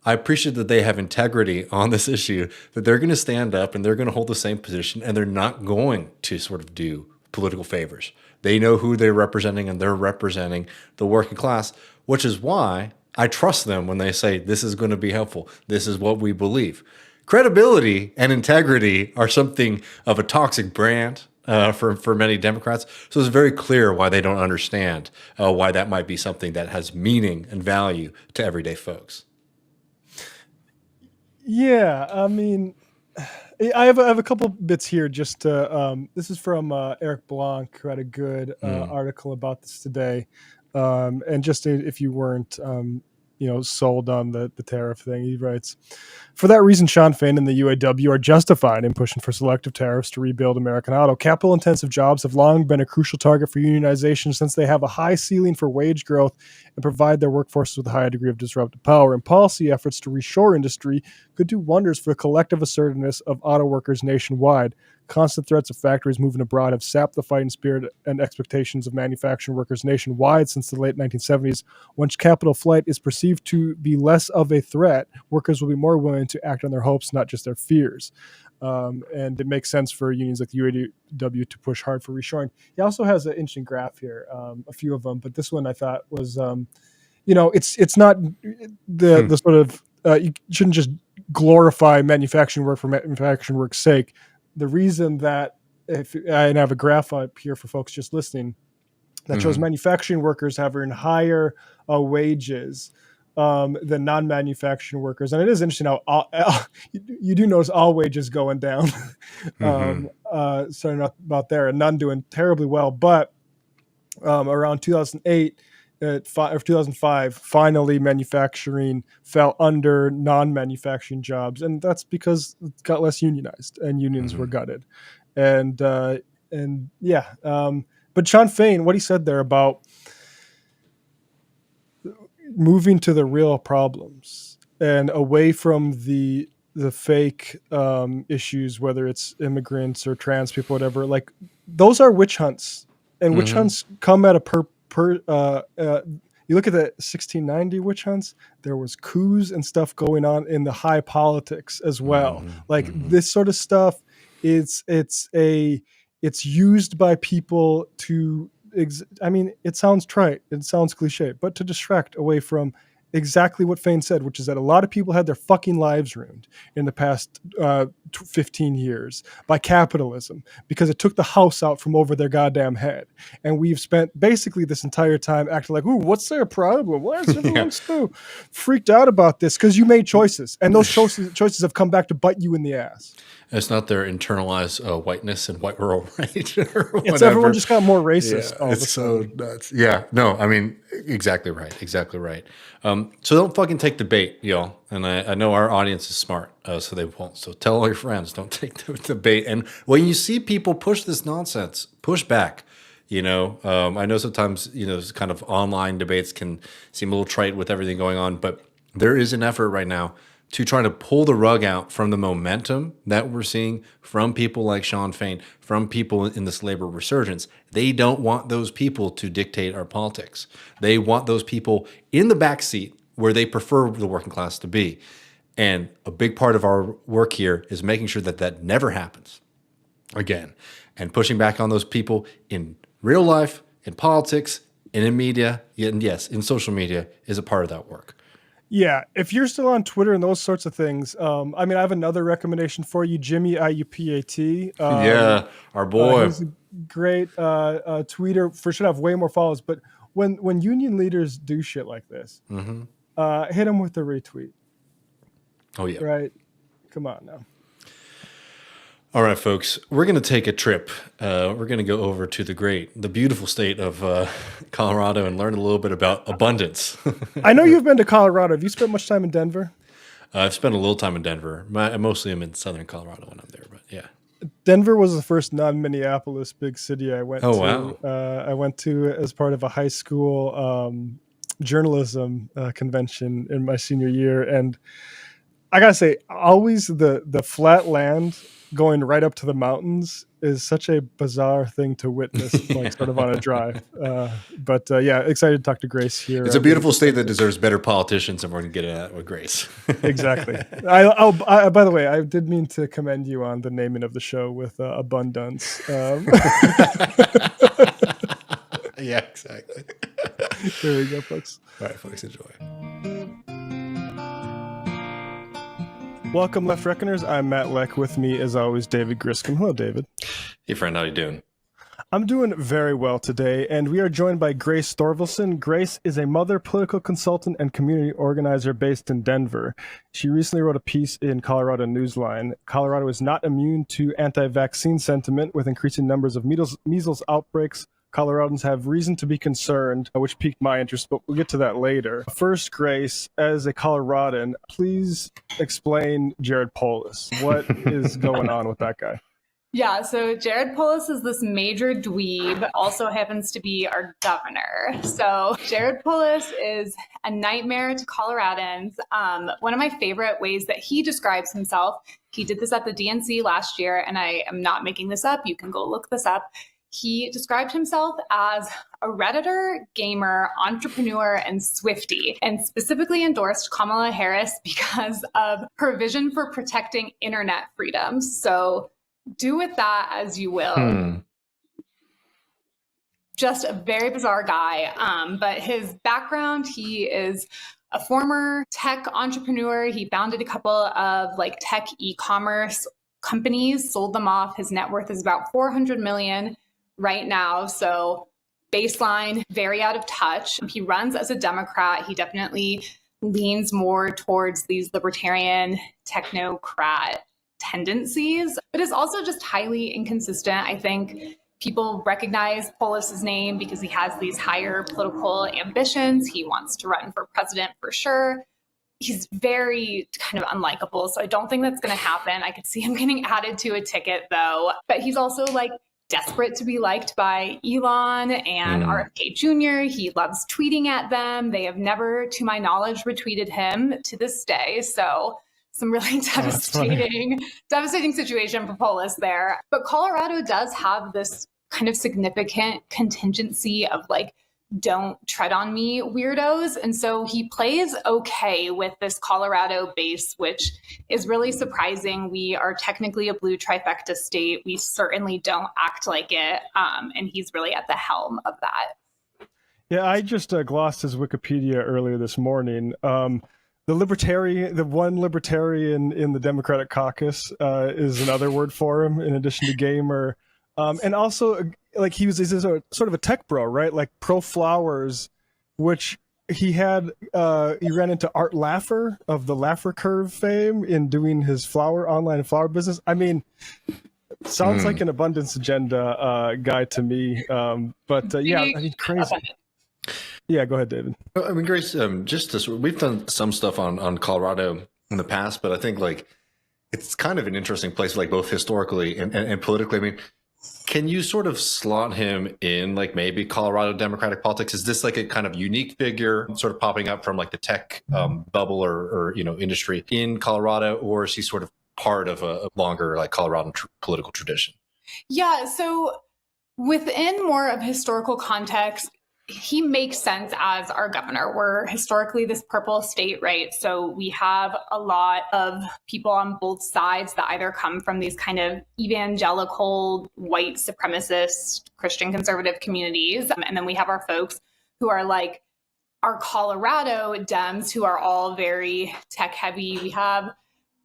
[SPEAKER 4] I appreciate that they have integrity on this issue, that they're going to stand up and they're going to hold the same position, and they're not going to sort of do political favors. They know who they're representing, and they're representing the working class, which is why I trust them when they say this is going to be helpful. This is what we believe. Credibility and integrity are something of a toxic brand for many Democrats. So it's very clear why they don't understand why that might be something that has meaning and value to everyday folks.
[SPEAKER 3] Yeah, I mean, I have a couple bits here. Just to, this is from Eric Blanc, who had a good article about this today. And just if you weren't, sold on the tariff thing, he writes, for that reason, Shawn Fain and the UAW are justified in pushing for selective tariffs to rebuild American auto. Capital-intensive jobs have long been a crucial target for unionization, since they have a high ceiling for wage growth and provide their workforces with a high degree of disruptive power. And policy efforts to reshore industry could do wonders for the collective assertiveness of auto workers nationwide. Constant threats of factories moving abroad have sapped the fighting spirit and expectations of manufacturing workers nationwide since the late 1970s. Once capital flight is perceived to be less of a threat, workers will be more willing to act on their hopes, not just their fears. And it makes sense for unions like the UAW to push hard for reshoring. He also has an interesting graph here, a few of them, but this one I thought was, it's not the sort of, you shouldn't just glorify manufacturing work for manufacturing work's sake. The reason that, and I have a graph up here for folks just listening, that shows manufacturing workers having higher wages than non-manufacturing workers. And it is interesting how you do notice all wages going down, starting up about there, and none doing terribly well. But around 2008 or 2005, finally manufacturing fell under non-manufacturing jobs, and that's because it got less unionized and unions were gutted. And but Shawn Fain, what he said there about moving to the real problems and away from the fake issues, whether it's immigrants or trans people, whatever, like those are witch hunts, and witch hunts come at a you look at the 1690 witch hunts, there was coups and stuff going on in the high politics as well. Like this sort of stuff, it's used by people to, I mean, it sounds trite, it sounds cliche, but to distract away from exactly what Fain said, which is that a lot of people had their fucking lives ruined in the past 15 years by capitalism because it took the house out from over their goddamn head. And we've spent basically this entire time acting like, ooh, what's their problem? Why is everyone so freaked out about this? Because you made choices, and those choices have come back to bite you in the ass.
[SPEAKER 4] It's not their internalized whiteness and white rural right.
[SPEAKER 3] It's everyone just got more racist.
[SPEAKER 4] Yeah, it's so nuts. Yeah, no, I mean, exactly right. So don't fucking take the bait, y'all. And I know our audience is smart, so they won't. So tell all your friends, don't take the bait. And when you see people push this nonsense, push back. I know sometimes, this kind of online debates can seem a little trite with everything going on, but there is an effort right now to try to pull the rug out from the momentum that we're seeing from people like Shawn Fain, from people in this labor resurgence. They don't want those people to dictate our politics. They want those people in the backseat where they prefer the working class to be. And a big part of our work here is making sure that that never happens again, and pushing back on those people in real life, in politics, and in media, and yes, in social media is a part of that work.
[SPEAKER 3] Yeah, if you're still on Twitter and those sorts of things, I have another recommendation for you, Jimmy IUPAT.
[SPEAKER 4] Yeah, our boy.
[SPEAKER 3] He's a great tweeter. Should have way more followers. But when union leaders do shit like this, hit them with a retweet.
[SPEAKER 4] Oh yeah,
[SPEAKER 3] right. Come on now.
[SPEAKER 4] All right, folks, we're going to take a trip. We're going to go over to the beautiful state of Colorado and learn a little bit about abundance.
[SPEAKER 3] I know you've been to Colorado. Have you spent much time in Denver?
[SPEAKER 4] I've spent a little time in Denver. I mostly am in southern Colorado when I'm there, but yeah.
[SPEAKER 3] Denver was the first non-Minneapolis big city I went to.
[SPEAKER 4] Wow.
[SPEAKER 3] I went to as part of a high school journalism convention in my senior year. And I got to say, always the flat land going right up to the mountains is such a bizarre thing to witness, like sort of on a drive. But excited to talk to Grace here.
[SPEAKER 4] It's a beautiful state that deserves better politicians, and we're going to get at with Grace.
[SPEAKER 3] Exactly. I by the way, I did mean to commend you on the naming of the show with AbunDUNCE.
[SPEAKER 4] Yeah, exactly.
[SPEAKER 3] There we go, folks.
[SPEAKER 4] All right, folks, enjoy.
[SPEAKER 3] Welcome, Left Reckoners. I'm Matt Leck. With me, as always, David Griscom. Hello, David.
[SPEAKER 4] Hey, friend. How you doing?
[SPEAKER 3] I'm doing very well today, and we are joined by Grace Thorvilson. Grace is a mother, political consultant, and community organizer based in Denver. She recently wrote a piece in Colorado Newsline. Colorado is not immune to anti-vaccine sentiment, with increasing numbers of measles outbreaks. Coloradans have reason to be concerned, which piqued my interest, but we'll get to that later. First, Grace, as a Coloradan, please explain Jared Polis. What is going on with that guy?
[SPEAKER 2] Yeah, so Jared Polis is this major dweeb, also happens to be our governor. So Jared Polis is a nightmare to Coloradans. One of my favorite ways that he describes himself, he did this at the DNC last year, and I am not making this up. You can go look this up. He described himself as a Redditor, gamer, entrepreneur, and Swiftie, and specifically endorsed Kamala Harris because of her vision for protecting internet freedoms. So do with that as you will. Just a very bizarre guy. But his background, he is a former tech entrepreneur. He founded a couple of tech e-commerce companies, sold them off. His net worth is about $400 million right now. So baseline, very out of touch. He runs as a Democrat. He definitely leans more towards these libertarian technocrat tendencies, but is also just highly inconsistent. I think people recognize Polis's name because he has these higher political ambitions. He wants to run for president for sure. He's very kind of unlikable, so I don't think that's going to happen. I could see him getting added to a ticket, though. But he's also like desperate to be liked by Elon and RFK Jr. He loves tweeting at them. They have never, to my knowledge, retweeted him to this day. So some really devastating situation for Polis there. But Colorado does have this kind of significant contingency of like, don't tread on me weirdos. And so he plays okay with this Colorado base, which is really surprising. We are technically a blue trifecta state. We certainly don't act like it. And he's really at the helm of that.
[SPEAKER 3] Yeah, I just glossed his Wikipedia earlier this morning. The one libertarian in the Democratic caucus is another word for him, in addition to gamer. And also, like, he's a sort of a tech bro, right? Like pro flowers, which he ran into Art Laffer of the Laffer Curve fame in doing his online flower business. I mean, sounds like an abundance agenda guy to me. Yeah, I mean, crazy. Yeah, go ahead, David.
[SPEAKER 4] I mean, Grace, we've done some stuff on Colorado in the past, but I think like it's kind of an interesting place, like both historically and politically. I mean, can you sort of slot him in like maybe Colorado Democratic politics? Is this like a kind of unique figure sort of popping up from like the tech bubble or industry in Colorado, or is he sort of part of a longer like Colorado political tradition?
[SPEAKER 2] Yeah, so within more of historical context, he makes sense as our governor. We're historically this purple state, right? So we have a lot of people on both sides that either come from these kind of evangelical, white supremacist, Christian conservative communities. And then we have our folks who are like our Colorado Dems, who are all very tech heavy. We have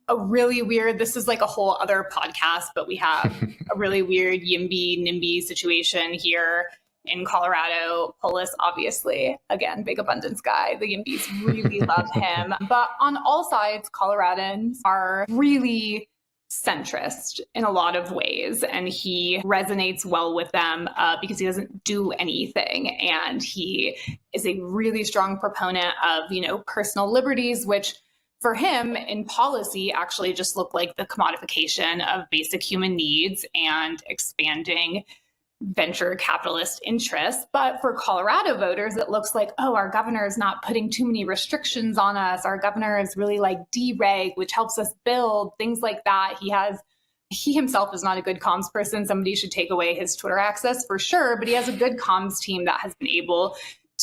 [SPEAKER 2] a really weird, this is like a whole other podcast, but we have a really weird YIMBY-NIMBY situation here in Colorado. Polis, obviously, again, big abundance guy. The YIMBYs really love him. But on all sides, Coloradans are really centrist in a lot of ways. And he resonates well with them because he doesn't do anything. And he is a really strong proponent of, personal liberties, which for him in policy actually just look like the commodification of basic human needs and expanding venture capitalist interests. But for Colorado voters, it looks like, oh, our governor is not putting too many restrictions on us. Our governor is really like dereg, which helps us build, things like that. He himself is not a good comms person. Somebody should take away his Twitter access for sure, but he has a good comms team that has been able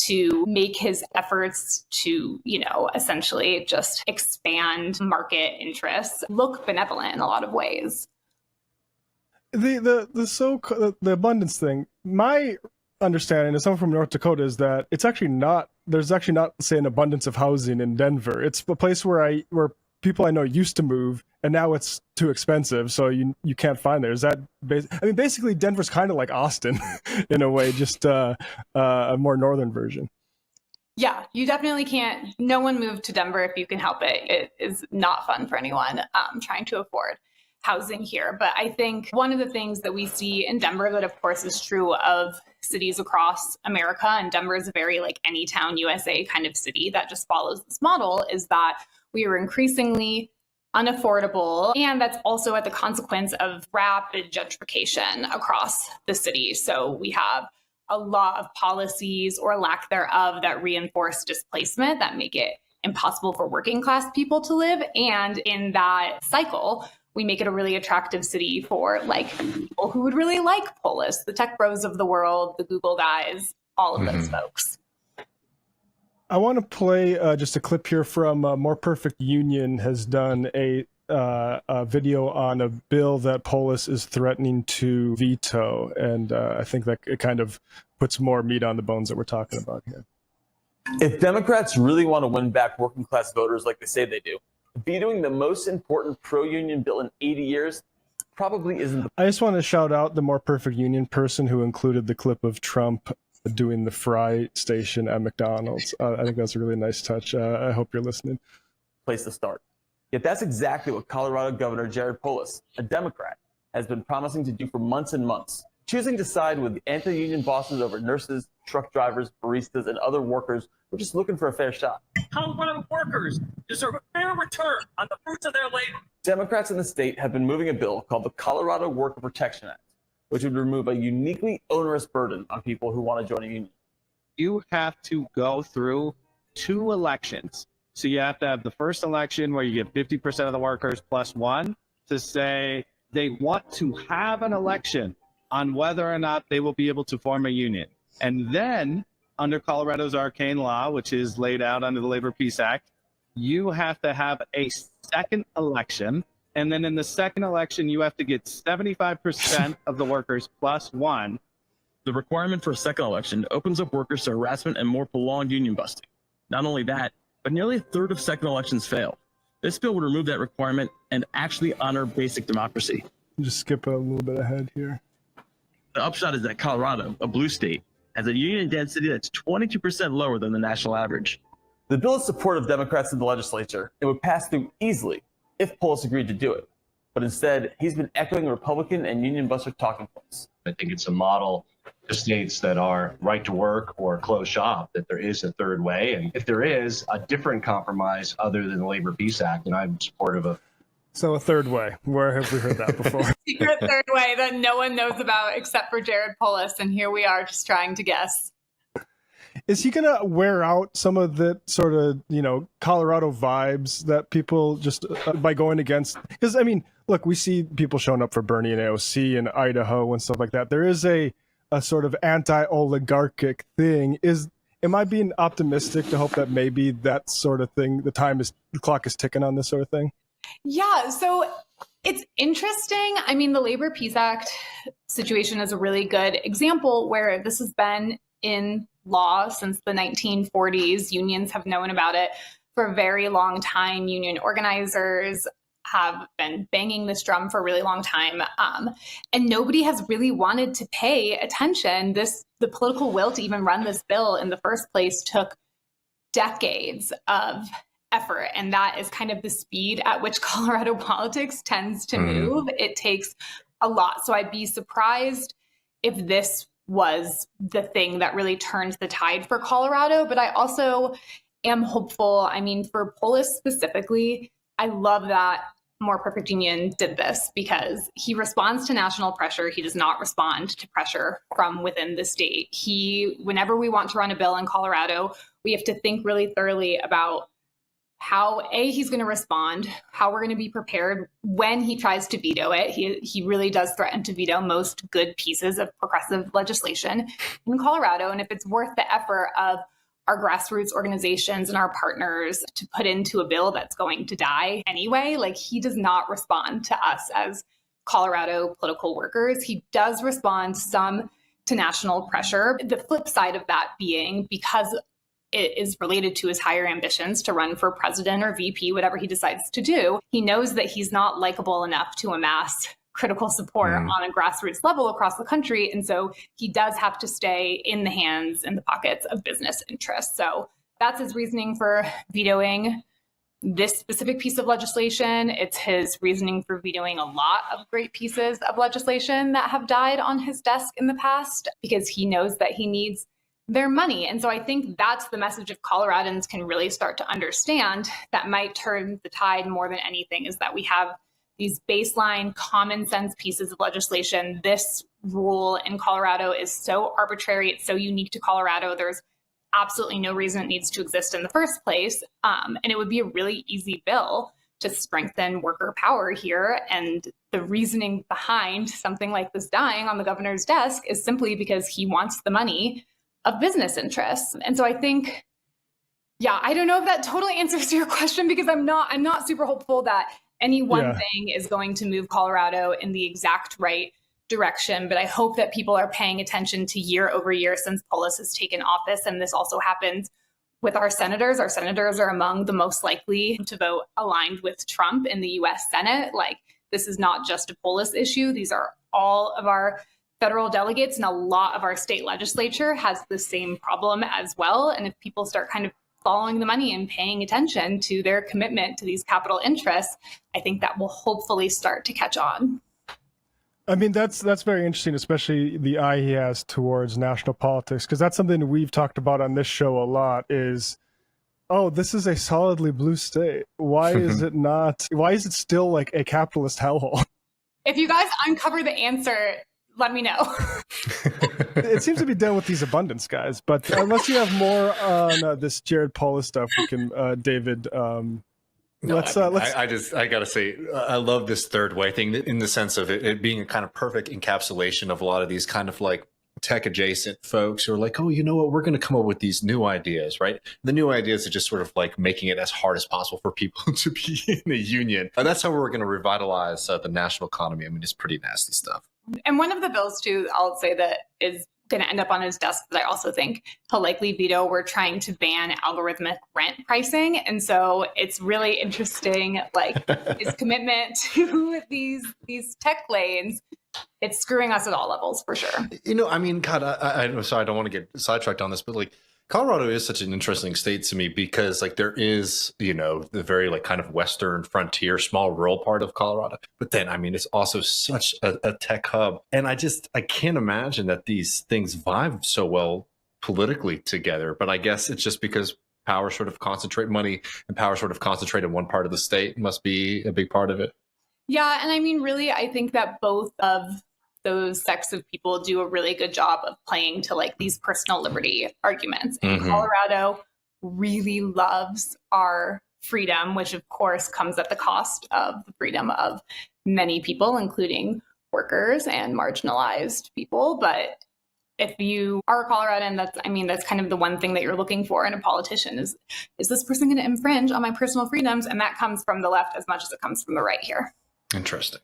[SPEAKER 2] to make his efforts to, essentially just expand market interests look benevolent in a lot of ways.
[SPEAKER 3] The abundance thing, my understanding as someone from North Dakota is that there's actually not say an abundance of housing in Denver. It's a place where people I know used to move, and now it's too expensive, so you can't find there. Is that basically Denver's kind of like Austin in a way, just a more northern version.
[SPEAKER 2] Yeah, you definitely can't. No one moved to Denver if you can help it. It is not fun for anyone trying to afford housing here. But I think one of the things that we see in Denver that of course is true of cities across America, and Denver is a very like any town USA kind of city that just follows this model, is that we are increasingly unaffordable. And that's also at the consequence of rapid gentrification across the city. So we have a lot of policies or lack thereof that reinforce displacement, that make it impossible for working class people to live. And in that cycle, we make it a really attractive city for like people who would really like Polis, the tech bros of the world, the Google guys, all of those folks.
[SPEAKER 3] I want to play just a clip here from More Perfect Union has done a video on a bill that Polis is threatening to veto. And I think that it kind of puts more meat on the bones that we're talking about here.
[SPEAKER 10] If Democrats really want to win back working class voters like they say they do, vetoing the most important pro-union bill in 80 years probably isn't.
[SPEAKER 3] I just want to shout out the More Perfect Union person who included the clip of Trump doing the fry station at McDonald's. I think that's a really nice touch. I hope you're listening.
[SPEAKER 10] Place to start. Yet that's exactly what Colorado Governor Jared Polis, a Democrat, has been promising to do for months and months, choosing to side with anti-union bosses over nurses, truck drivers, baristas, and other workers who are just looking for a fair shot.
[SPEAKER 11] Colorado workers deserve a fair return on the fruits of their labor.
[SPEAKER 10] Democrats in the state have been moving a bill called the Colorado Worker Protection Act, which would remove a uniquely onerous burden on people who want to join a union.
[SPEAKER 12] You have to go through 2 elections. So you have to have the first election where you get 50% of the workers plus 1 to say they want to have an election on whether or not they will be able to form a union. And then under Colorado's arcane law, which is laid out under the Labor Peace Act, you have to have a second election. And then in the second election, you have to get 75% of the workers plus 1.
[SPEAKER 11] The requirement for a second election opens up workers to harassment and more prolonged union busting. Not only that, but nearly a third of second elections fail. This bill would remove that requirement and actually honor basic democracy.
[SPEAKER 3] Just skip a little bit ahead here.
[SPEAKER 11] The upshot is that Colorado, a blue state, has a union density that's 22% lower than the national average.
[SPEAKER 10] The bill is support of Democrats in the legislature. It would pass through easily if Polis agreed to do it. But instead, he's been echoing Republican and union buster talking points.
[SPEAKER 13] I think it's a model to states that are right to work or close shop, that there is a third way. And if there is a different compromise other than the Labor Peace Act, then I'm supportive of.
[SPEAKER 3] So a third way. Where have we heard that before?
[SPEAKER 2] Secret third way that no one knows about except for Jared Polis, and here we are just trying to guess.
[SPEAKER 3] Is he going to wear out some of the sort of, Colorado vibes that people just by going against? Because, I mean, look, we see people showing up for Bernie and AOC in Idaho and stuff like that. There is a sort of anti-oligarchic thing. Am I being optimistic to hope that maybe that sort of thing, the clock is ticking on this sort of thing?
[SPEAKER 2] Yeah, so it's interesting. I mean, the Labor Peace Act situation is a really good example where this has been in law since the 1940s. Unions have known about it for a very long time. Union organizers have been banging this drum for a really long time. And nobody has really wanted to pay attention. The political will to even run this bill in the first place took decades of effort. And that is kind of the speed at which Colorado politics tends to move. It takes a lot. So I'd be surprised if this was the thing that really turned the tide for Colorado. But I also am hopeful. I mean, for Polis specifically, I love that More Perfect Union did this because he responds to national pressure. He does not respond to pressure from within the state. Whenever we want to run a bill in Colorado, we have to think really thoroughly about how he's going to respond, how we're going to be prepared when he tries to veto it. He really does threaten to veto most good pieces of progressive legislation in Colorado. And if it's worth the effort of our grassroots organizations and our partners to put into a bill that's going to die anyway, like he does not respond to us as Colorado political workers. He does respond some to national pressure. The flip side of that being because it is related to his higher ambitions to run for president or VP, whatever he decides to do. He knows that he's not likable enough to amass critical support on a grassroots level across the country. And so he does have to stay in the pockets of business interests. So that's his reasoning for vetoing this specific piece of legislation. It's his reasoning for vetoing a lot of great pieces of legislation that have died on his desk in the past, because he knows that he needs their money. And so I think that's the message if Coloradans can really start to understand that might turn the tide more than anything, is that we have these baseline common sense pieces of legislation. This rule in Colorado is so arbitrary. It's so unique to Colorado. There's absolutely no reason it needs to exist in the first place. And it would be a really easy bill to strengthen worker power here. And the reasoning behind something like this dying on the governor's desk is simply because he wants the money of business interests. And so I think, I don't know if that totally answers your question, because I'm not super hopeful that any one thing is going to move Colorado in the exact right direction. But I hope that people are paying attention to year over year since Polis has taken office. And this also happens with our senators. Our senators are among the most likely to vote aligned with Trump in the US Senate. Like, this is not just a Polis issue. These are all of our federal delegates, and a lot of our state legislature has the same problem as well. And if people start kind of following the money and paying attention to their commitment to these capital interests, I think that will hopefully start to catch on.
[SPEAKER 3] I mean, that's very interesting, especially the eye he has towards national politics, because that's something we've talked about on this show a lot is, oh, this is a solidly blue state. Why is it not? Why is it still like a capitalist hellhole?
[SPEAKER 2] If you guys uncover the answer, let me know.
[SPEAKER 3] It seems to be done with these abundance guys, but unless you have more on this Jared Polis stuff, we can, David. Let's.
[SPEAKER 4] I gotta say, I love this third way thing in the sense of it being a kind of perfect encapsulation of a lot of these kind of like tech adjacent folks who are like, oh, you know what, we're going to come up with these new ideas, right? The new ideas are just sort of like making it as hard as possible for people to be in a union. And that's how we're going to revitalize the national economy. I mean, it's pretty nasty stuff.
[SPEAKER 2] And one of the bills too, I'll say that is going to end up on his desk that I also think he'll likely veto. We're trying to ban algorithmic rent pricing. And so it's really interesting, like his commitment to these tech lanes. It's screwing us at all levels for sure.
[SPEAKER 4] You know, I mean, God, I'm sorry, I don't want to get sidetracked on this, but like Colorado is such an interesting state to me because like there is, you know, the very like kind of western frontier, small rural part of Colorado. But then, I mean, it's also such a tech hub. And I can't imagine that these things vibe so well politically together. But I guess it's just because power sort of concentrate money and power sort of concentrate in one part of the state must be a big part of it.
[SPEAKER 2] Yeah. And I mean, really, I think that both of those sects of people do a really good job of playing to like these personal liberty arguments. And Colorado really loves our freedom, which of course comes at the cost of the freedom of many people, including workers and marginalized people. But if you are a Coloradan, that's kind of the one thing that you're looking for in a politician is this person going to infringe on my personal freedoms? And that comes from the left as much as it comes from the right here.
[SPEAKER 4] Interesting.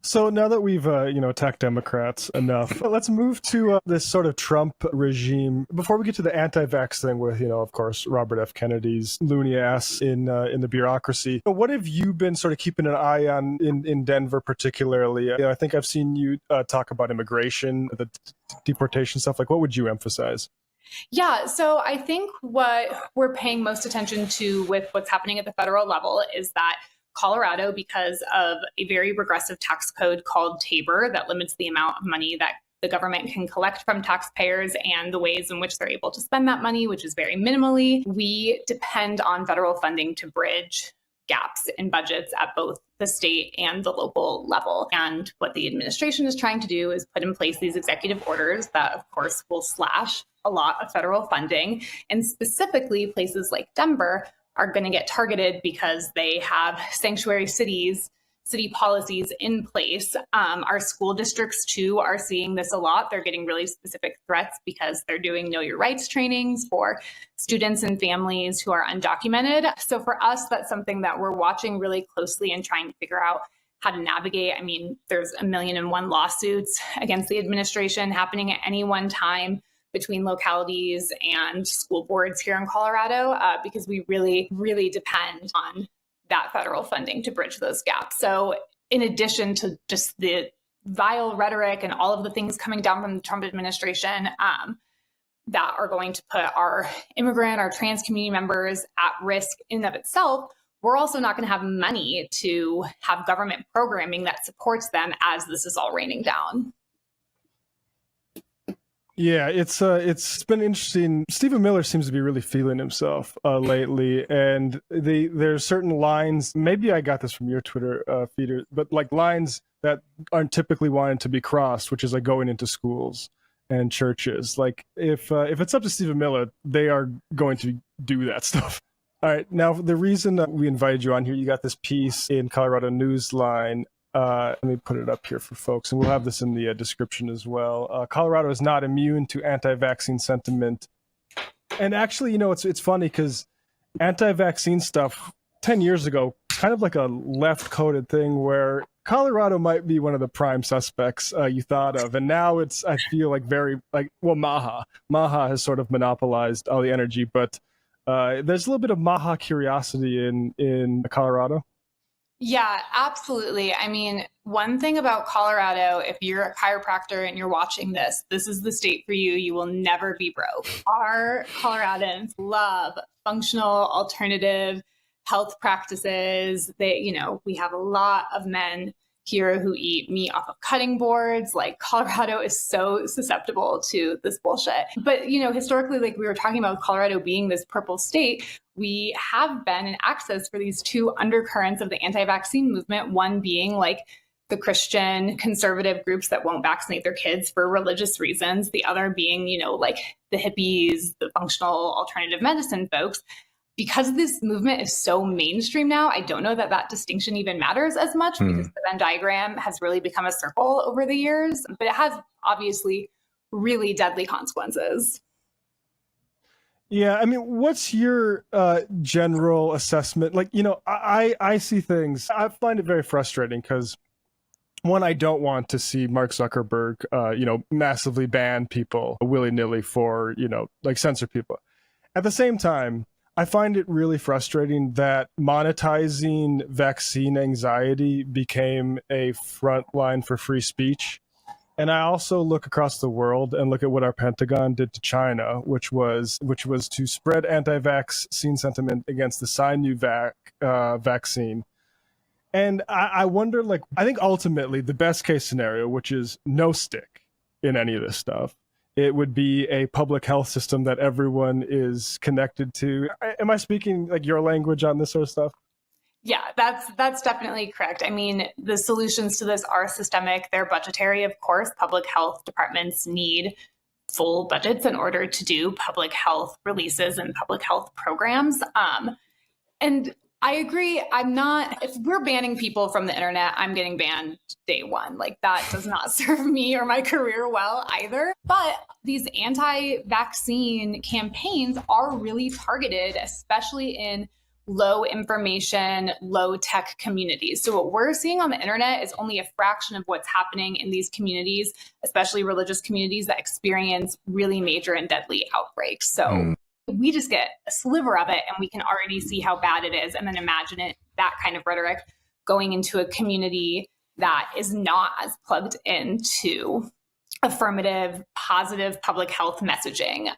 [SPEAKER 3] So now that we've attacked Democrats enough, let's move to this sort of Trump regime. Before we get to the anti-vax thing with, of course, Robert F. Kennedy's loony ass in the bureaucracy. What have you been sort of keeping an eye on in Denver particularly? I think I've seen you talk about immigration, the deportation stuff. Like, what would you emphasize?
[SPEAKER 2] Yeah, so I think what we're paying most attention to with what's happening at the federal level is that Colorado, because of a very regressive tax code called TABOR that limits the amount of money that the government can collect from taxpayers and the ways in which they're able to spend that money, which is very minimally, we depend on federal funding to bridge gaps in budgets at both the state and the local level. And what the administration is trying to do is put in place these executive orders that, of course, will slash a lot of federal funding. And specifically, places like Denver are going to get targeted because they have sanctuary city policies in place. Our school districts, too, are seeing this a lot. They're getting really specific threats because they're doing Know Your Rights trainings for students and families who are undocumented. So for us, that's something that we're watching really closely and trying to figure out how to navigate. I mean, there's 1,000,001 lawsuits against the administration happening at any one time between localities and school boards here in Colorado, because we really, really depend on that federal funding to bridge those gaps. So in addition to just the vile rhetoric and all of the things coming down from the Trump administration that are going to put our immigrant, our trans community members at risk in and of itself, we're also not going to have money to have government programming that supports them as this is all raining down.
[SPEAKER 3] Yeah, it's been interesting. Stephen Miller seems to be really feeling himself lately, and there's certain lines. Maybe I got this from your Twitter feeder, but like lines that aren't typically wanted to be crossed, which is like going into schools and churches. Like if it's up to Stephen Miller, they are going to do that stuff. All right, now the reason that we invited you on here, you got this piece in Colorado Newsline. Let me put it up here for folks, and we'll have this in the description as well. Colorado is not immune to anti-vaccine sentiment. And actually, it's funny because anti-vaccine stuff 10 years ago, kind of like a left-coded thing where Colorado might be one of the prime suspects you thought of. And now it's, I feel like Maha has sort of monopolized all the energy, but there's a little bit of Maha curiosity in Colorado.
[SPEAKER 2] Yeah, absolutely. I mean, one thing about Colorado, if you're a chiropractor and you're watching this, this is the state for you. You will never be broke. Our Coloradans love functional alternative health practices. We have a lot of men here who eat meat off of cutting boards. Like, Colorado is so susceptible to this bullshit. But, historically, like we were talking about Colorado being this purple state, we have been in access for these two undercurrents of the anti-vaccine movement, one being like the Christian conservative groups that won't vaccinate their kids for religious reasons, the other being, like the hippies, the functional alternative medicine folks. Because this movement is so mainstream now, I don't know that that distinction even matters as much because the Venn diagram has really become a circle over the years, but it has obviously really deadly consequences.
[SPEAKER 3] Yeah, I mean, what's your general assessment? Like, I see things, I find it very frustrating because, one, I don't want to see Mark Zuckerberg, massively ban people willy-nilly for, censor people. At the same time, I find it really frustrating that monetizing vaccine anxiety became a front line for free speech. And I also look across the world and look at what our Pentagon did to China, which was to spread anti-vaccine sentiment against the Sinovac vaccine. And I wonder, I think ultimately the best case scenario, which is no stick in any of this stuff, it would be a public health system that everyone is connected to. Am I speaking like your language on this sort of stuff?
[SPEAKER 2] Yeah, that's definitely correct. I mean, the solutions to this are systemic. They're budgetary, of course. Public health departments need full budgets in order to do public health releases and public health programs. And I agree. If we're banning people from the internet, I'm getting banned day one. Like, that does not serve me or my career well either. But these anti-vaccine campaigns are really targeted, especially in low information, low tech communities. So what we're seeing on the internet is only a fraction of what's happening in these communities, especially religious communities that experience really major and deadly outbreaks. So we just get a sliver of it and we can already see how bad it is. And then imagine that kind of rhetoric going into a community that is not as plugged into affirmative, positive public health messaging.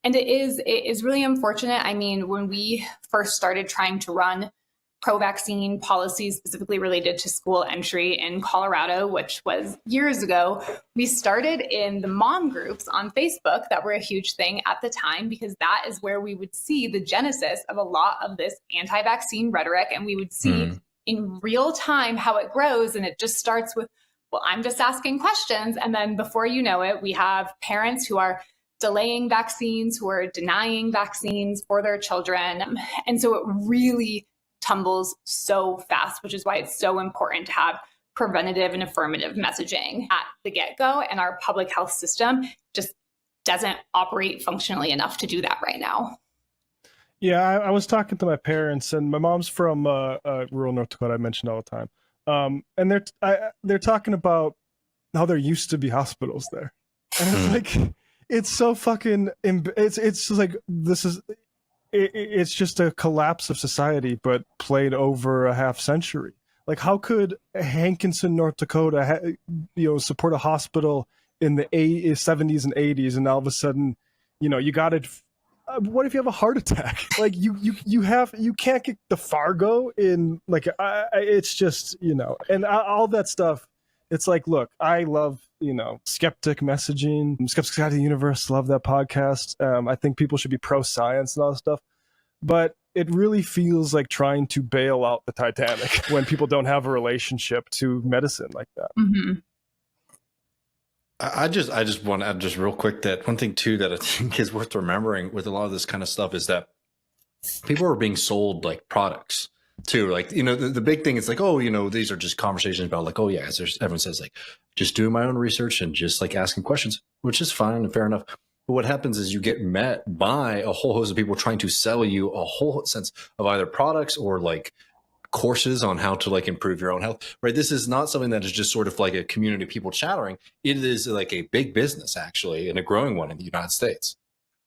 [SPEAKER 2] And it is really unfortunate. I mean, when we first started trying to run pro-vaccine policies specifically related to school entry in Colorado, which was years ago, we started in the mom groups on Facebook that were a huge thing at the time, because that is where we would see the genesis of a lot of this anti-vaccine rhetoric. And we would see in real time how it grows. And it just starts with, well, I'm just asking questions. And then before you know it, we have parents who are delaying vaccines, who are denying vaccines for their children. And so it really tumbles so fast, which is why it's so important to have preventative and affirmative messaging at the get-go. And our public health system just doesn't operate functionally enough to do that right now.
[SPEAKER 3] Yeah, I was talking to my parents, and my mom's from rural North Dakota. I mentioned all the time, and they're talking about how there used to be hospitals there, and it's like, it's so fucking, it's just like, it's just a collapse of society, but played over a half century. Like, how could Hankinson, North Dakota, support a hospital in the 70s and 80s, and all of a sudden, you got it. What if you have a heart attack? Like, you can't get the Fargo in, like, it's just, and all that stuff. It's like, look, I love, skeptic messaging, Skeptics Guide to the Universe, love that podcast. I think people should be pro-science and all that stuff. But it really feels like trying to bail out the Titanic when people don't have a relationship to medicine like that.
[SPEAKER 2] Mm-hmm.
[SPEAKER 4] I just want to add just real quick that one thing too that I think is worth remembering with a lot of this kind of stuff is that people are being sold like products too. Like, the big thing is like, oh, these are just conversations about like, oh yeah, everyone says like, just doing my own research and just like asking questions, which is fine and fair enough. But what happens is you get met by a whole host of people trying to sell you a whole sense of either products or like courses on how to like improve your own health, right? This is not something that is just sort of like a community of people chattering. It is like a big business actually, and a growing one in the United States.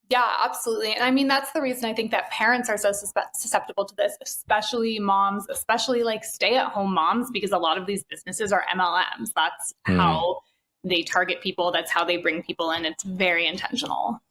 [SPEAKER 2] Yeah, absolutely. And I mean, that's the reason I think that parents are so susceptible to this, especially moms, especially like stay-at-home moms, because a lot of these businesses are MLMs. That's how they target people. That's how they bring people in. It's very intentional.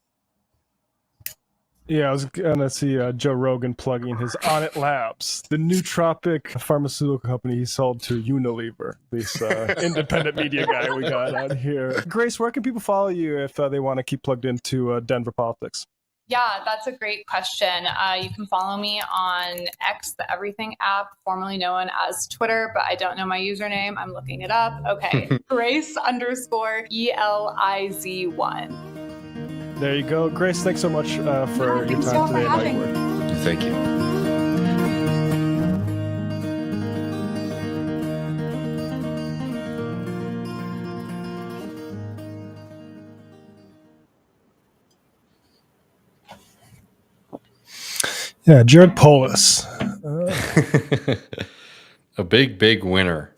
[SPEAKER 3] Yeah, I was gonna see Joe Rogan plugging his Onnit Labs, the nootropic pharmaceutical company he sold to Unilever, this independent media guy we got out here. Grace, where can people follow you if they want to keep plugged into Denver politics?
[SPEAKER 2] Yeah, that's a great question. You can follow me on X, the Everything app, formerly known as Twitter, but I don't know my username. I'm looking it up. Okay, Grace_ELIZ1.
[SPEAKER 3] There you go. Grace, thanks so much for your time today and all your work.
[SPEAKER 4] Thank you.
[SPEAKER 3] Yeah, Jared Polis.
[SPEAKER 4] A big winner.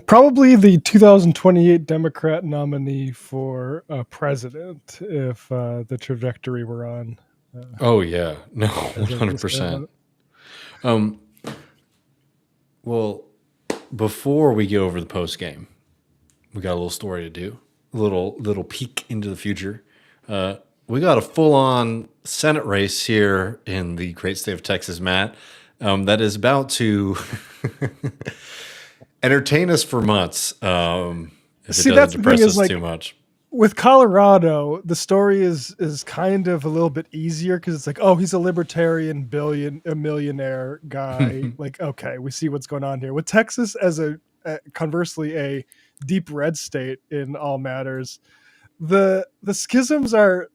[SPEAKER 3] Probably the 2028 Democrat nominee for president if the trajectory we're on.
[SPEAKER 4] Oh yeah, no, 100%. Well, before we get over the post game, we got a little story to do. A little peek into the future. We got a full-on Senate race here in the great state of Texas, Matt, that is about to entertain us for months. If it doesn't depress us too much.
[SPEAKER 3] With Colorado, the story is kind of a little bit easier because it's like, oh, he's a libertarian millionaire guy. Like, okay, we see what's going on here. With Texas as conversely a deep red state in all matters, the schisms are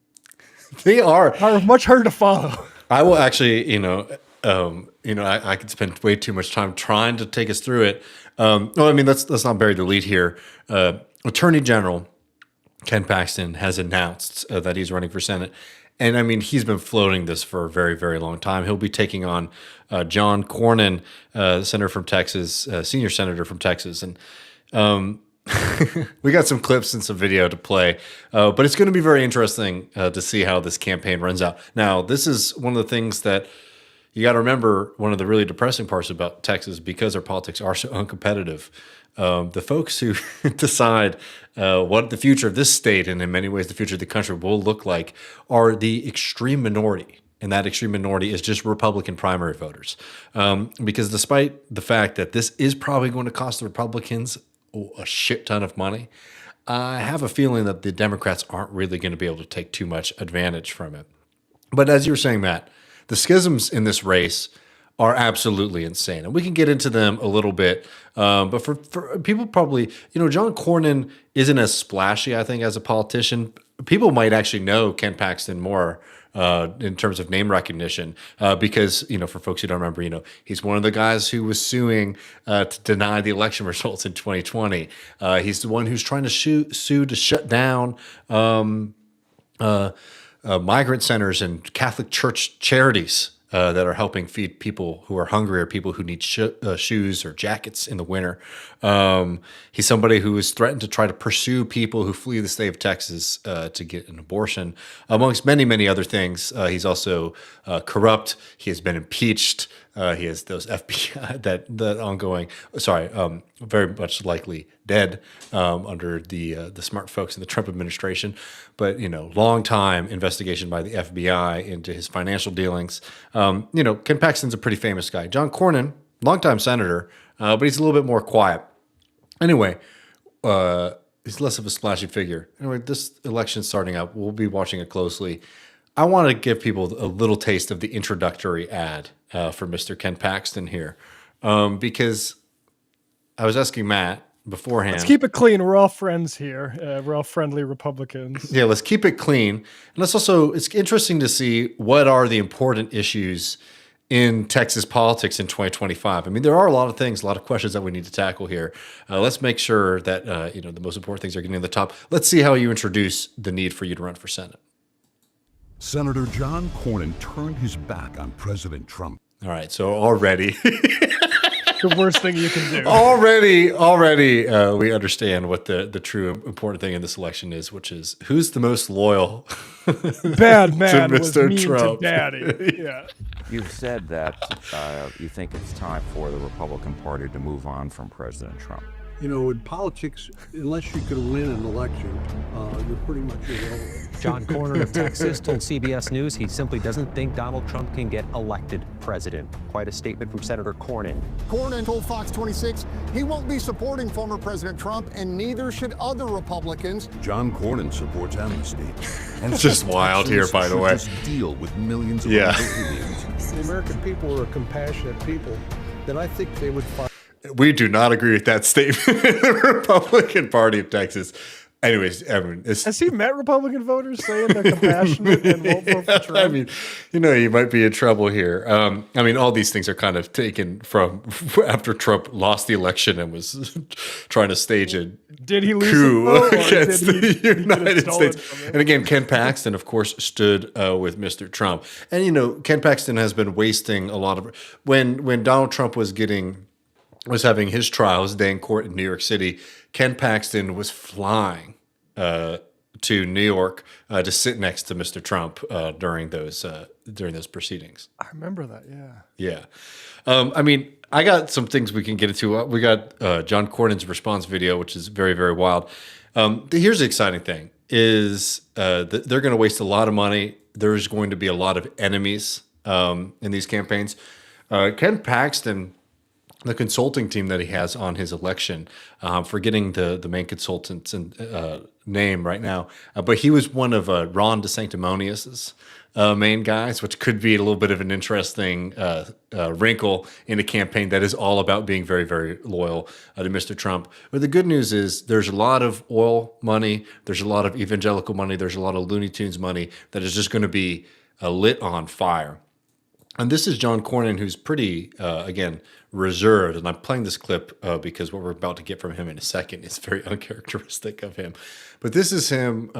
[SPEAKER 3] much harder to follow.
[SPEAKER 4] I will actually, I could spend way too much time trying to take us through it. Let's not bury the lead here. Attorney General Ken Paxton has announced that he's running for Senate. And I mean, he's been floating this for a very, very long time. He'll be taking on John Cornyn, senator from Texas, senior senator from Texas. And we got some clips and some video to play, but it's going to be very interesting to see how this campaign runs out. Now, this is one of the things that you got to remember, one of the really depressing parts about Texas, because our politics are so uncompetitive. The folks who decide what the future of this state, and in many ways the future of the country, will look like are the extreme minority. And that extreme minority is just Republican primary voters. Because despite the fact that this is probably going to cost the Republicans a shit ton of money, I have a feeling that the Democrats aren't really going to be able to take too much advantage from it. But as you were saying, Matt, the schisms in this race are absolutely insane. And we can get into them a little bit. But for people probably, John Cornyn isn't as splashy, I think, as a politician. People might actually know Ken Paxton more in terms of name recognition because, for folks who don't remember, he's one of the guys who was suing to deny the election results in 2020. He's the one who's trying to sue to shut down migrant centers and Catholic church charities that are helping feed people who are hungry or people who need shoes or jackets in the winter. He's somebody who has threatened to try to pursue people who flee the state of Texas to get an abortion, amongst many, many other things. He's also corrupt. He has been impeached. He has those FBI, that ongoing, very much likely dead under the smart folks in the Trump administration. But, long time investigation by the FBI into his financial dealings. Ken Paxton's a pretty famous guy. John Cornyn, longtime senator, but he's a little bit more quiet. Anyway, he's less of a splashy figure. Anyway, this election's starting up. We'll be watching it closely. I want to give people a little taste of the introductory ad for Mr. Ken Paxton here, because I was asking Matt beforehand.
[SPEAKER 3] Let's keep it clean. We're all friends here. We're all friendly Republicans.
[SPEAKER 4] Yeah, let's keep it clean. And it's interesting to see what are the important issues in Texas politics in 2025. I mean, there are a lot of things, a lot of questions that we need to tackle here. Let's make sure that, the most important things are getting to the top. Let's see how you introduce the need for you to run for Senate.
[SPEAKER 14] Senator John Cornyn turned his back on President Trump.
[SPEAKER 4] All right, so already
[SPEAKER 3] the worst thing you can do.
[SPEAKER 4] Already, we understand what the true important thing in this election is, which is who's the most loyal.
[SPEAKER 3] Bad man
[SPEAKER 4] to
[SPEAKER 3] was
[SPEAKER 4] Mr.
[SPEAKER 3] mean
[SPEAKER 4] Trump.
[SPEAKER 3] to daddy. Yeah.
[SPEAKER 15] You've said that you think it's time for the Republican Party to move on from President Trump.
[SPEAKER 14] You know, in politics, unless you can win an election, you're pretty much irrelevant.
[SPEAKER 16] John Cornyn of Texas told CBS News he simply doesn't think Donald Trump can get elected president. Quite a statement from Senator Cornyn.
[SPEAKER 17] Cornyn told Fox 26 he won't be supporting former President Trump, and neither should other Republicans.
[SPEAKER 14] John Cornyn supports amnesty.
[SPEAKER 4] And it's just wild here, by the way.
[SPEAKER 14] Just deal with millions of aliens.
[SPEAKER 18] The American people are a compassionate people that I think they would find.
[SPEAKER 4] We do not agree with that statement. The Republican Party of Texas. Anyways, I mean,
[SPEAKER 3] has he met Republican voters saying they're compassionate and won't vote for Trump?
[SPEAKER 4] I mean, you might be in trouble here. I mean, all these things are kind of taken from after Trump lost the election and was trying to stage a
[SPEAKER 3] did he lose
[SPEAKER 4] coup against
[SPEAKER 3] the
[SPEAKER 4] United States. And again, Ken Paxton, of course, stood with Mr. Trump. And, Ken Paxton has been wasting a lot of when Donald Trump was having his trial, his day in court in New York City, Ken Paxton was flying to New York to sit next to Mr. Trump during those proceedings.
[SPEAKER 3] I remember that, yeah.
[SPEAKER 4] Yeah. I mean, I got some things we can get into. We got John Cornyn's response video, which is very, very wild. Here's the exciting thing is they're going to waste a lot of money. There's going to be a lot of enemies in these campaigns. Ken Paxton, the consulting team that he has on his election, forgetting the main consultant's name right now, but he was one of Ron DeSanctimonious's main guys, which could be a little bit of an interesting wrinkle in a campaign that is all about being very, very loyal to Mr. Trump. But the good news is there's a lot of oil money, there's a lot of evangelical money, there's a lot of Looney Tunes money that is just going to be lit on fire. And this is John Cornyn, who's pretty, again, reserved. And I'm playing this clip because what we're about to get from him in a second is very uncharacteristic of him. But this is him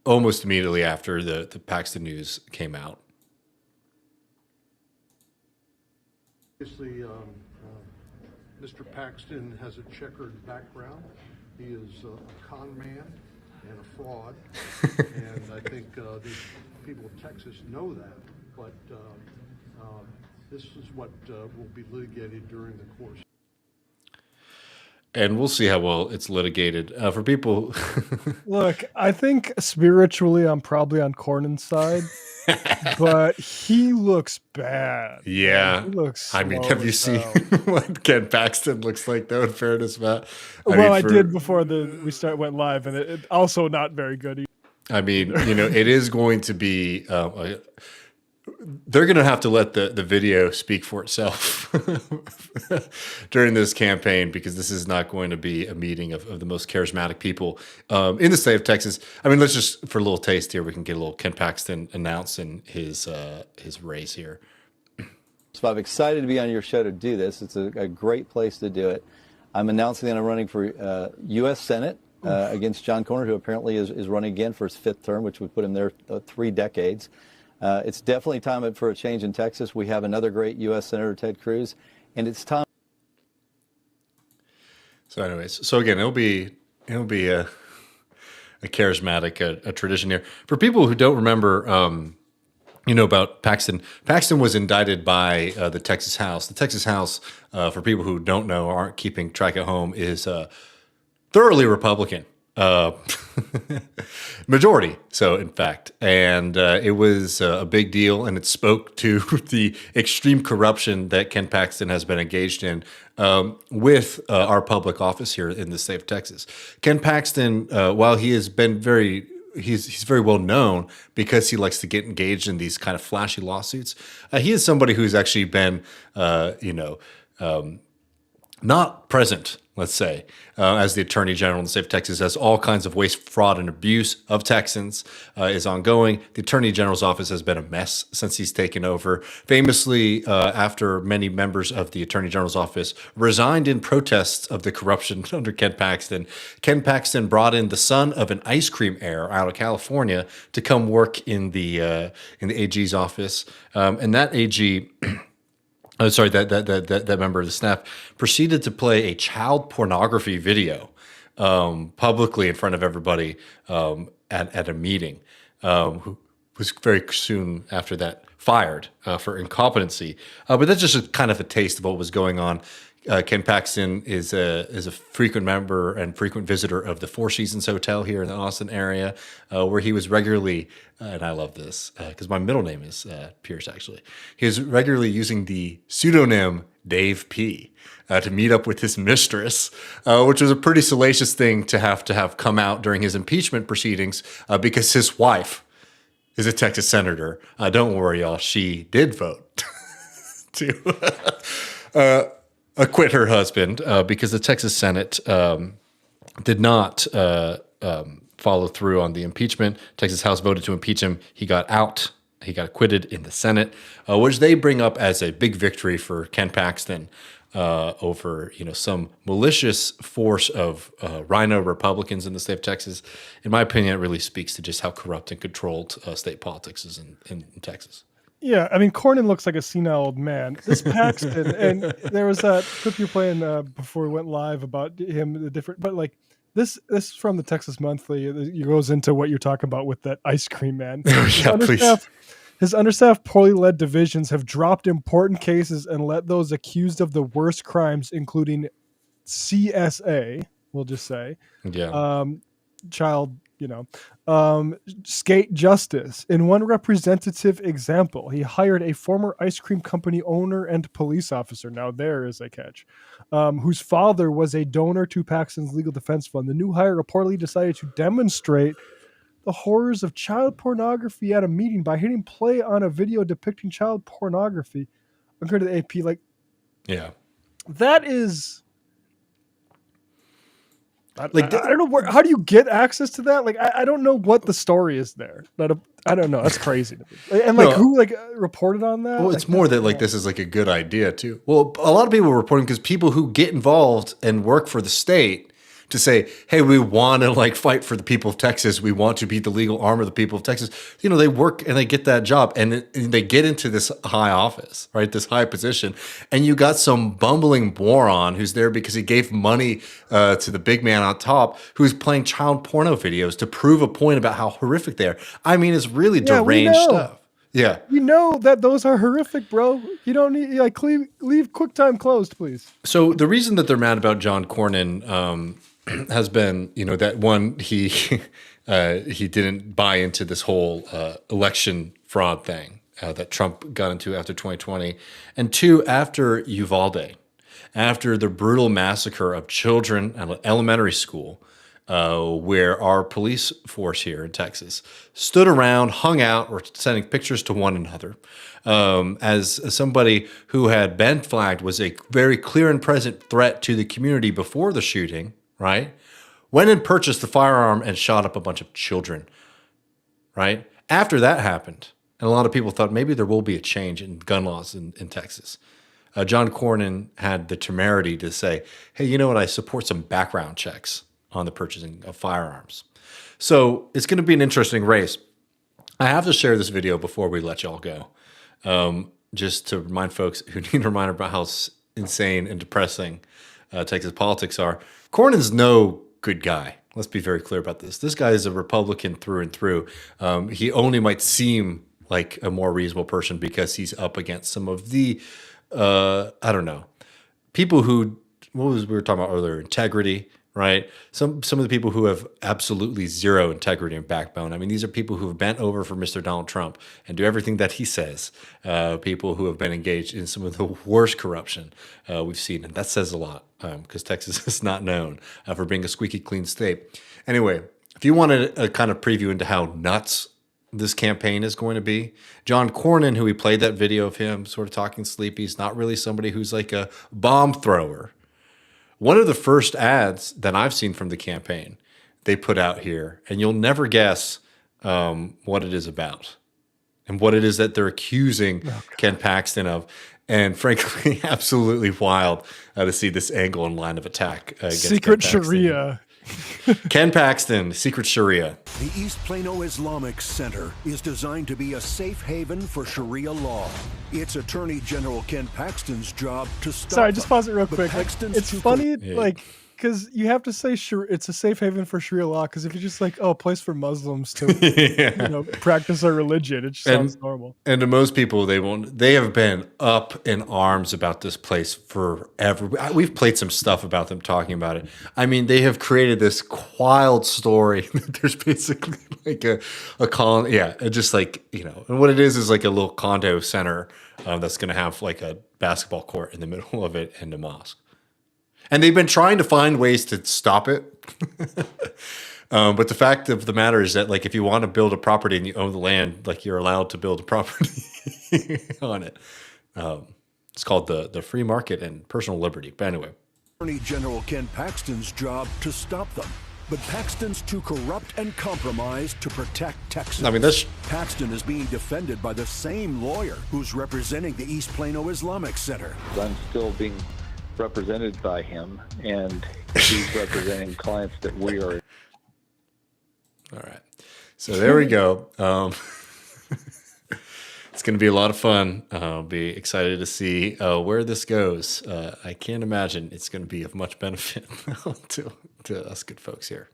[SPEAKER 4] almost immediately after the Paxton news came out.
[SPEAKER 14] Obviously, Mr. Paxton has a checkered background. He is a con man and a fraud. And I think the people of Texas know that. But this is what will be litigated during the course.
[SPEAKER 4] And we'll see how well it's litigated. For people...
[SPEAKER 3] Look, I think spiritually I'm probably on Cornyn's side, but he looks bad.
[SPEAKER 4] Yeah.
[SPEAKER 3] He looks
[SPEAKER 4] I mean, have you seen what Ken Paxton looks like, though, in fairness, Matt?
[SPEAKER 3] I did before we went live, and it also not very good either.
[SPEAKER 4] I mean, it is going to be... they're going to have to let the video speak for itself during this campaign, because this is not going to be a meeting of the most charismatic people in the state of Texas. I mean, let's just, for a little taste here, we can get a little Ken Paxton announcing his race here.
[SPEAKER 19] So I'm excited to be on your show to do this. It's a great place to do it. I'm announcing that I'm running for U.S. Senate against John Cornyn, who apparently is running again for his 5th term, which would put him there 3 decades. It's definitely time for a change in Texas. We have another great U.S. Senator, Ted Cruz, and it's time.
[SPEAKER 4] So anyways, again, it'll be a charismatic a tradition here. For people who don't remember, about Paxton. Paxton was indicted by the Texas House. The Texas House, for people who don't know or aren't keeping track at home, is thoroughly Republican. Majority, so in fact, and it was a big deal, and it spoke to the extreme corruption that Ken Paxton has been engaged in with our public office here in the state of Texas. Ken Paxton, while he has been he's very well known because he likes to get engaged in these kind of flashy lawsuits. He is somebody who's actually been, not present, let's say, as the Attorney General in the state of Texas, as all kinds of waste, fraud, and abuse of Texans is ongoing. The Attorney General's office has been a mess since he's taken over. Famously, after many members of the Attorney General's office resigned in protests of the corruption under Ken Paxton brought in the son of an ice cream heir out of California to come work in the AG's office, and that AG that member of the staff proceeded to play a child pornography video publicly in front of everybody at a meeting, who was very soon after that fired for incompetency. But that's just a kind of a taste of what was going on. Ken Paxton is a frequent member and frequent visitor of the Four Seasons Hotel here in the Austin area, where he was regularly, and I love this because my middle name is Pierce actually. He was regularly using the pseudonym Dave P. To meet up with his mistress, which was a pretty salacious thing to have come out during his impeachment proceedings, because his wife is a Texas senator. Don't worry, y'all. She did vote to acquit her husband because the Texas Senate did not follow through on the impeachment. Texas House voted to impeach him. He got out. He got acquitted in the Senate, which they bring up as a big victory for Ken Paxton over some malicious force of rhino Republicans in the state of Texas. In my opinion, it really speaks to just how corrupt and controlled state politics is in Texas.
[SPEAKER 3] Yeah, I mean, Cornyn looks like a senile old man. This Paxton, and there was that clip you're playing before we went live about him, the different, but like this is from the Texas Monthly. It goes into what you're talking about with that ice cream man. His understaffed, poorly led divisions have dropped important cases and let those accused of the worst crimes, including CSA, we'll just say, child, skate justice. In one representative example, he hired a former ice cream company owner and police officer. Now there is a catch, whose father was a donor to Paxton's legal defense fund. The new hire reportedly decided to demonstrate the horrors of child pornography at a meeting by hitting play on a video depicting child pornography. According to the AP, that is. I don't know how do you get access to that? Like, I don't know what the story is there. I don't know. That's crazy to me. And who reported on that?
[SPEAKER 4] Well, it's more that this is like a good idea too. Well, a lot of people are reporting because people who get involved and work for the state to say, hey, we want to fight for the people of Texas. We want to be the legal arm of the people of Texas. They work and they get that job and they get into this high office, right? This high position. And you got some bumbling moron who's there because he gave money to the big man on top who's playing child porno videos to prove a point about how horrific they are. I mean, it's really deranged stuff. Yeah.
[SPEAKER 3] You know that those are horrific, bro. You don't need, leave QuickTime closed, please.
[SPEAKER 4] So the reason that they're mad about John Cornyn, has been, that one, he didn't buy into this whole election fraud thing that Trump got into after 2020. And two, after Uvalde, after the brutal massacre of children at elementary school, where our police force here in Texas stood around, hung out, or sending pictures to one another, as somebody who had been flagged was a very clear and present threat to the community before the shooting, right? Went and purchased the firearm and shot up a bunch of children, right? After that happened, and a lot of people thought maybe there will be a change in gun laws in Texas. John Cornyn had the temerity to say, hey, you know what? I support some background checks on the purchasing of firearms. So it's going to be an interesting race. I have to share this video before we let y'all go, just to remind folks who need a reminder about how insane and depressing Texas politics are. Cornyn's no good guy. Let's be very clear about this. This guy is a Republican through and through. He only might seem like a more reasonable person because he's up against some of the, people who, we were talking about earlier, integrity, right? Some of the people who have absolutely zero integrity and backbone. I mean, these are people who have bent over for Mr. Donald Trump and do everything that he says. People who have been engaged in some of the worst corruption we've seen. And that says a lot because Texas is not known for being a squeaky clean state. Anyway, if you want a kind of preview into how nuts this campaign is going to be, John Cornyn, who we played that video of him sort of talking sleepy, is not really somebody who's like a bomb thrower. One of the first ads that I've seen from the campaign they put out here, and you'll never guess what it is about and what it is that they're accusing Ken Paxton of. And frankly, absolutely wild to see this angle and line of attack against
[SPEAKER 3] Secret
[SPEAKER 4] Ken Paxton.
[SPEAKER 3] Sharia.
[SPEAKER 4] Ken Paxton, Secret Sharia.
[SPEAKER 20] The East Plano Islamic Center is designed to be a safe haven for Sharia law. It's Attorney General Ken Paxton's job to stop
[SPEAKER 3] Sorry, just
[SPEAKER 20] them.
[SPEAKER 3] pause it real
[SPEAKER 20] But
[SPEAKER 3] quick. Like,
[SPEAKER 20] Paxton's
[SPEAKER 3] it's
[SPEAKER 20] too
[SPEAKER 3] funny,
[SPEAKER 4] Yeah.
[SPEAKER 3] like, because you have to say it's a safe haven for Sharia law. Because if you're just like, oh, a place for Muslims to,
[SPEAKER 4] Yeah.
[SPEAKER 3] you know, practice their religion, it just sounds normal.
[SPEAKER 4] And to most people, they have been up in arms about this place forever. We've played some stuff about them talking about it. I mean, they have created this wild story. There's basically like a colony. Yeah, just like, you know, and what it is like a little condo center that's going to have like a basketball court in the middle of it and a mosque. And they've been trying to find ways to stop it. But the fact of the matter is that, like, if you want to build a property and you own the land, like, you're allowed to build a property on it. It's called the free market and personal liberty. But anyway.
[SPEAKER 20] Attorney General Ken Paxton's job to stop them. But Paxton's too corrupt and compromised to protect Texans.
[SPEAKER 4] I mean, that's...
[SPEAKER 20] Paxton is being defended by the same lawyer who's representing the East Plano Islamic Center.
[SPEAKER 21] I'm still being represented by him, and he's representing clients that we are.
[SPEAKER 4] All right. So there we go. It's going to be a lot of fun. I'll be excited to see where this goes. I can't imagine it's going to be of much benefit to us good folks here.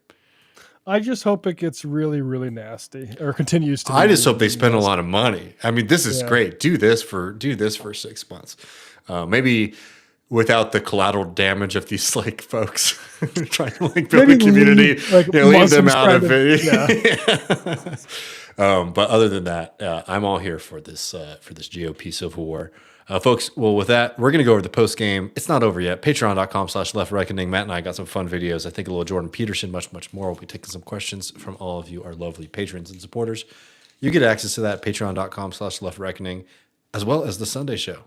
[SPEAKER 3] I just hope it gets really, really nasty, or continues to.
[SPEAKER 4] I just hope they spend a lot of money. I mean, this is
[SPEAKER 3] Yeah.
[SPEAKER 4] great. Do this for 6 months. Maybe without the collateral damage of these like folks trying to like build
[SPEAKER 3] Maybe
[SPEAKER 4] a community, leave them
[SPEAKER 3] Muslims
[SPEAKER 4] out of it.
[SPEAKER 3] Yeah.
[SPEAKER 4] But other than that, I'm all here for this GOP civil war. Folks, well, with that, we're going to go over the post game. It's not over yet. Patreon.com/leftreckoning. Matt and I got some fun videos. I think a little Jordan Peterson, much, much more. We'll be taking some questions from all of you, our lovely patrons and supporters. You get access to that, patreon.com/leftreckoning, as well as the Sunday show,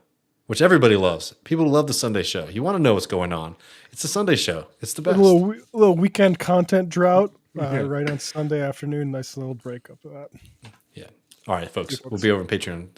[SPEAKER 4] which everybody loves. People love the Sunday show. You want to know what's going on. It's the Sunday show. It's the best.
[SPEAKER 3] A little weekend content drought
[SPEAKER 4] Yeah.
[SPEAKER 3] right on Sunday afternoon. Nice little break up of that.
[SPEAKER 4] Yeah. All right, folks. We'll be over on Patreon.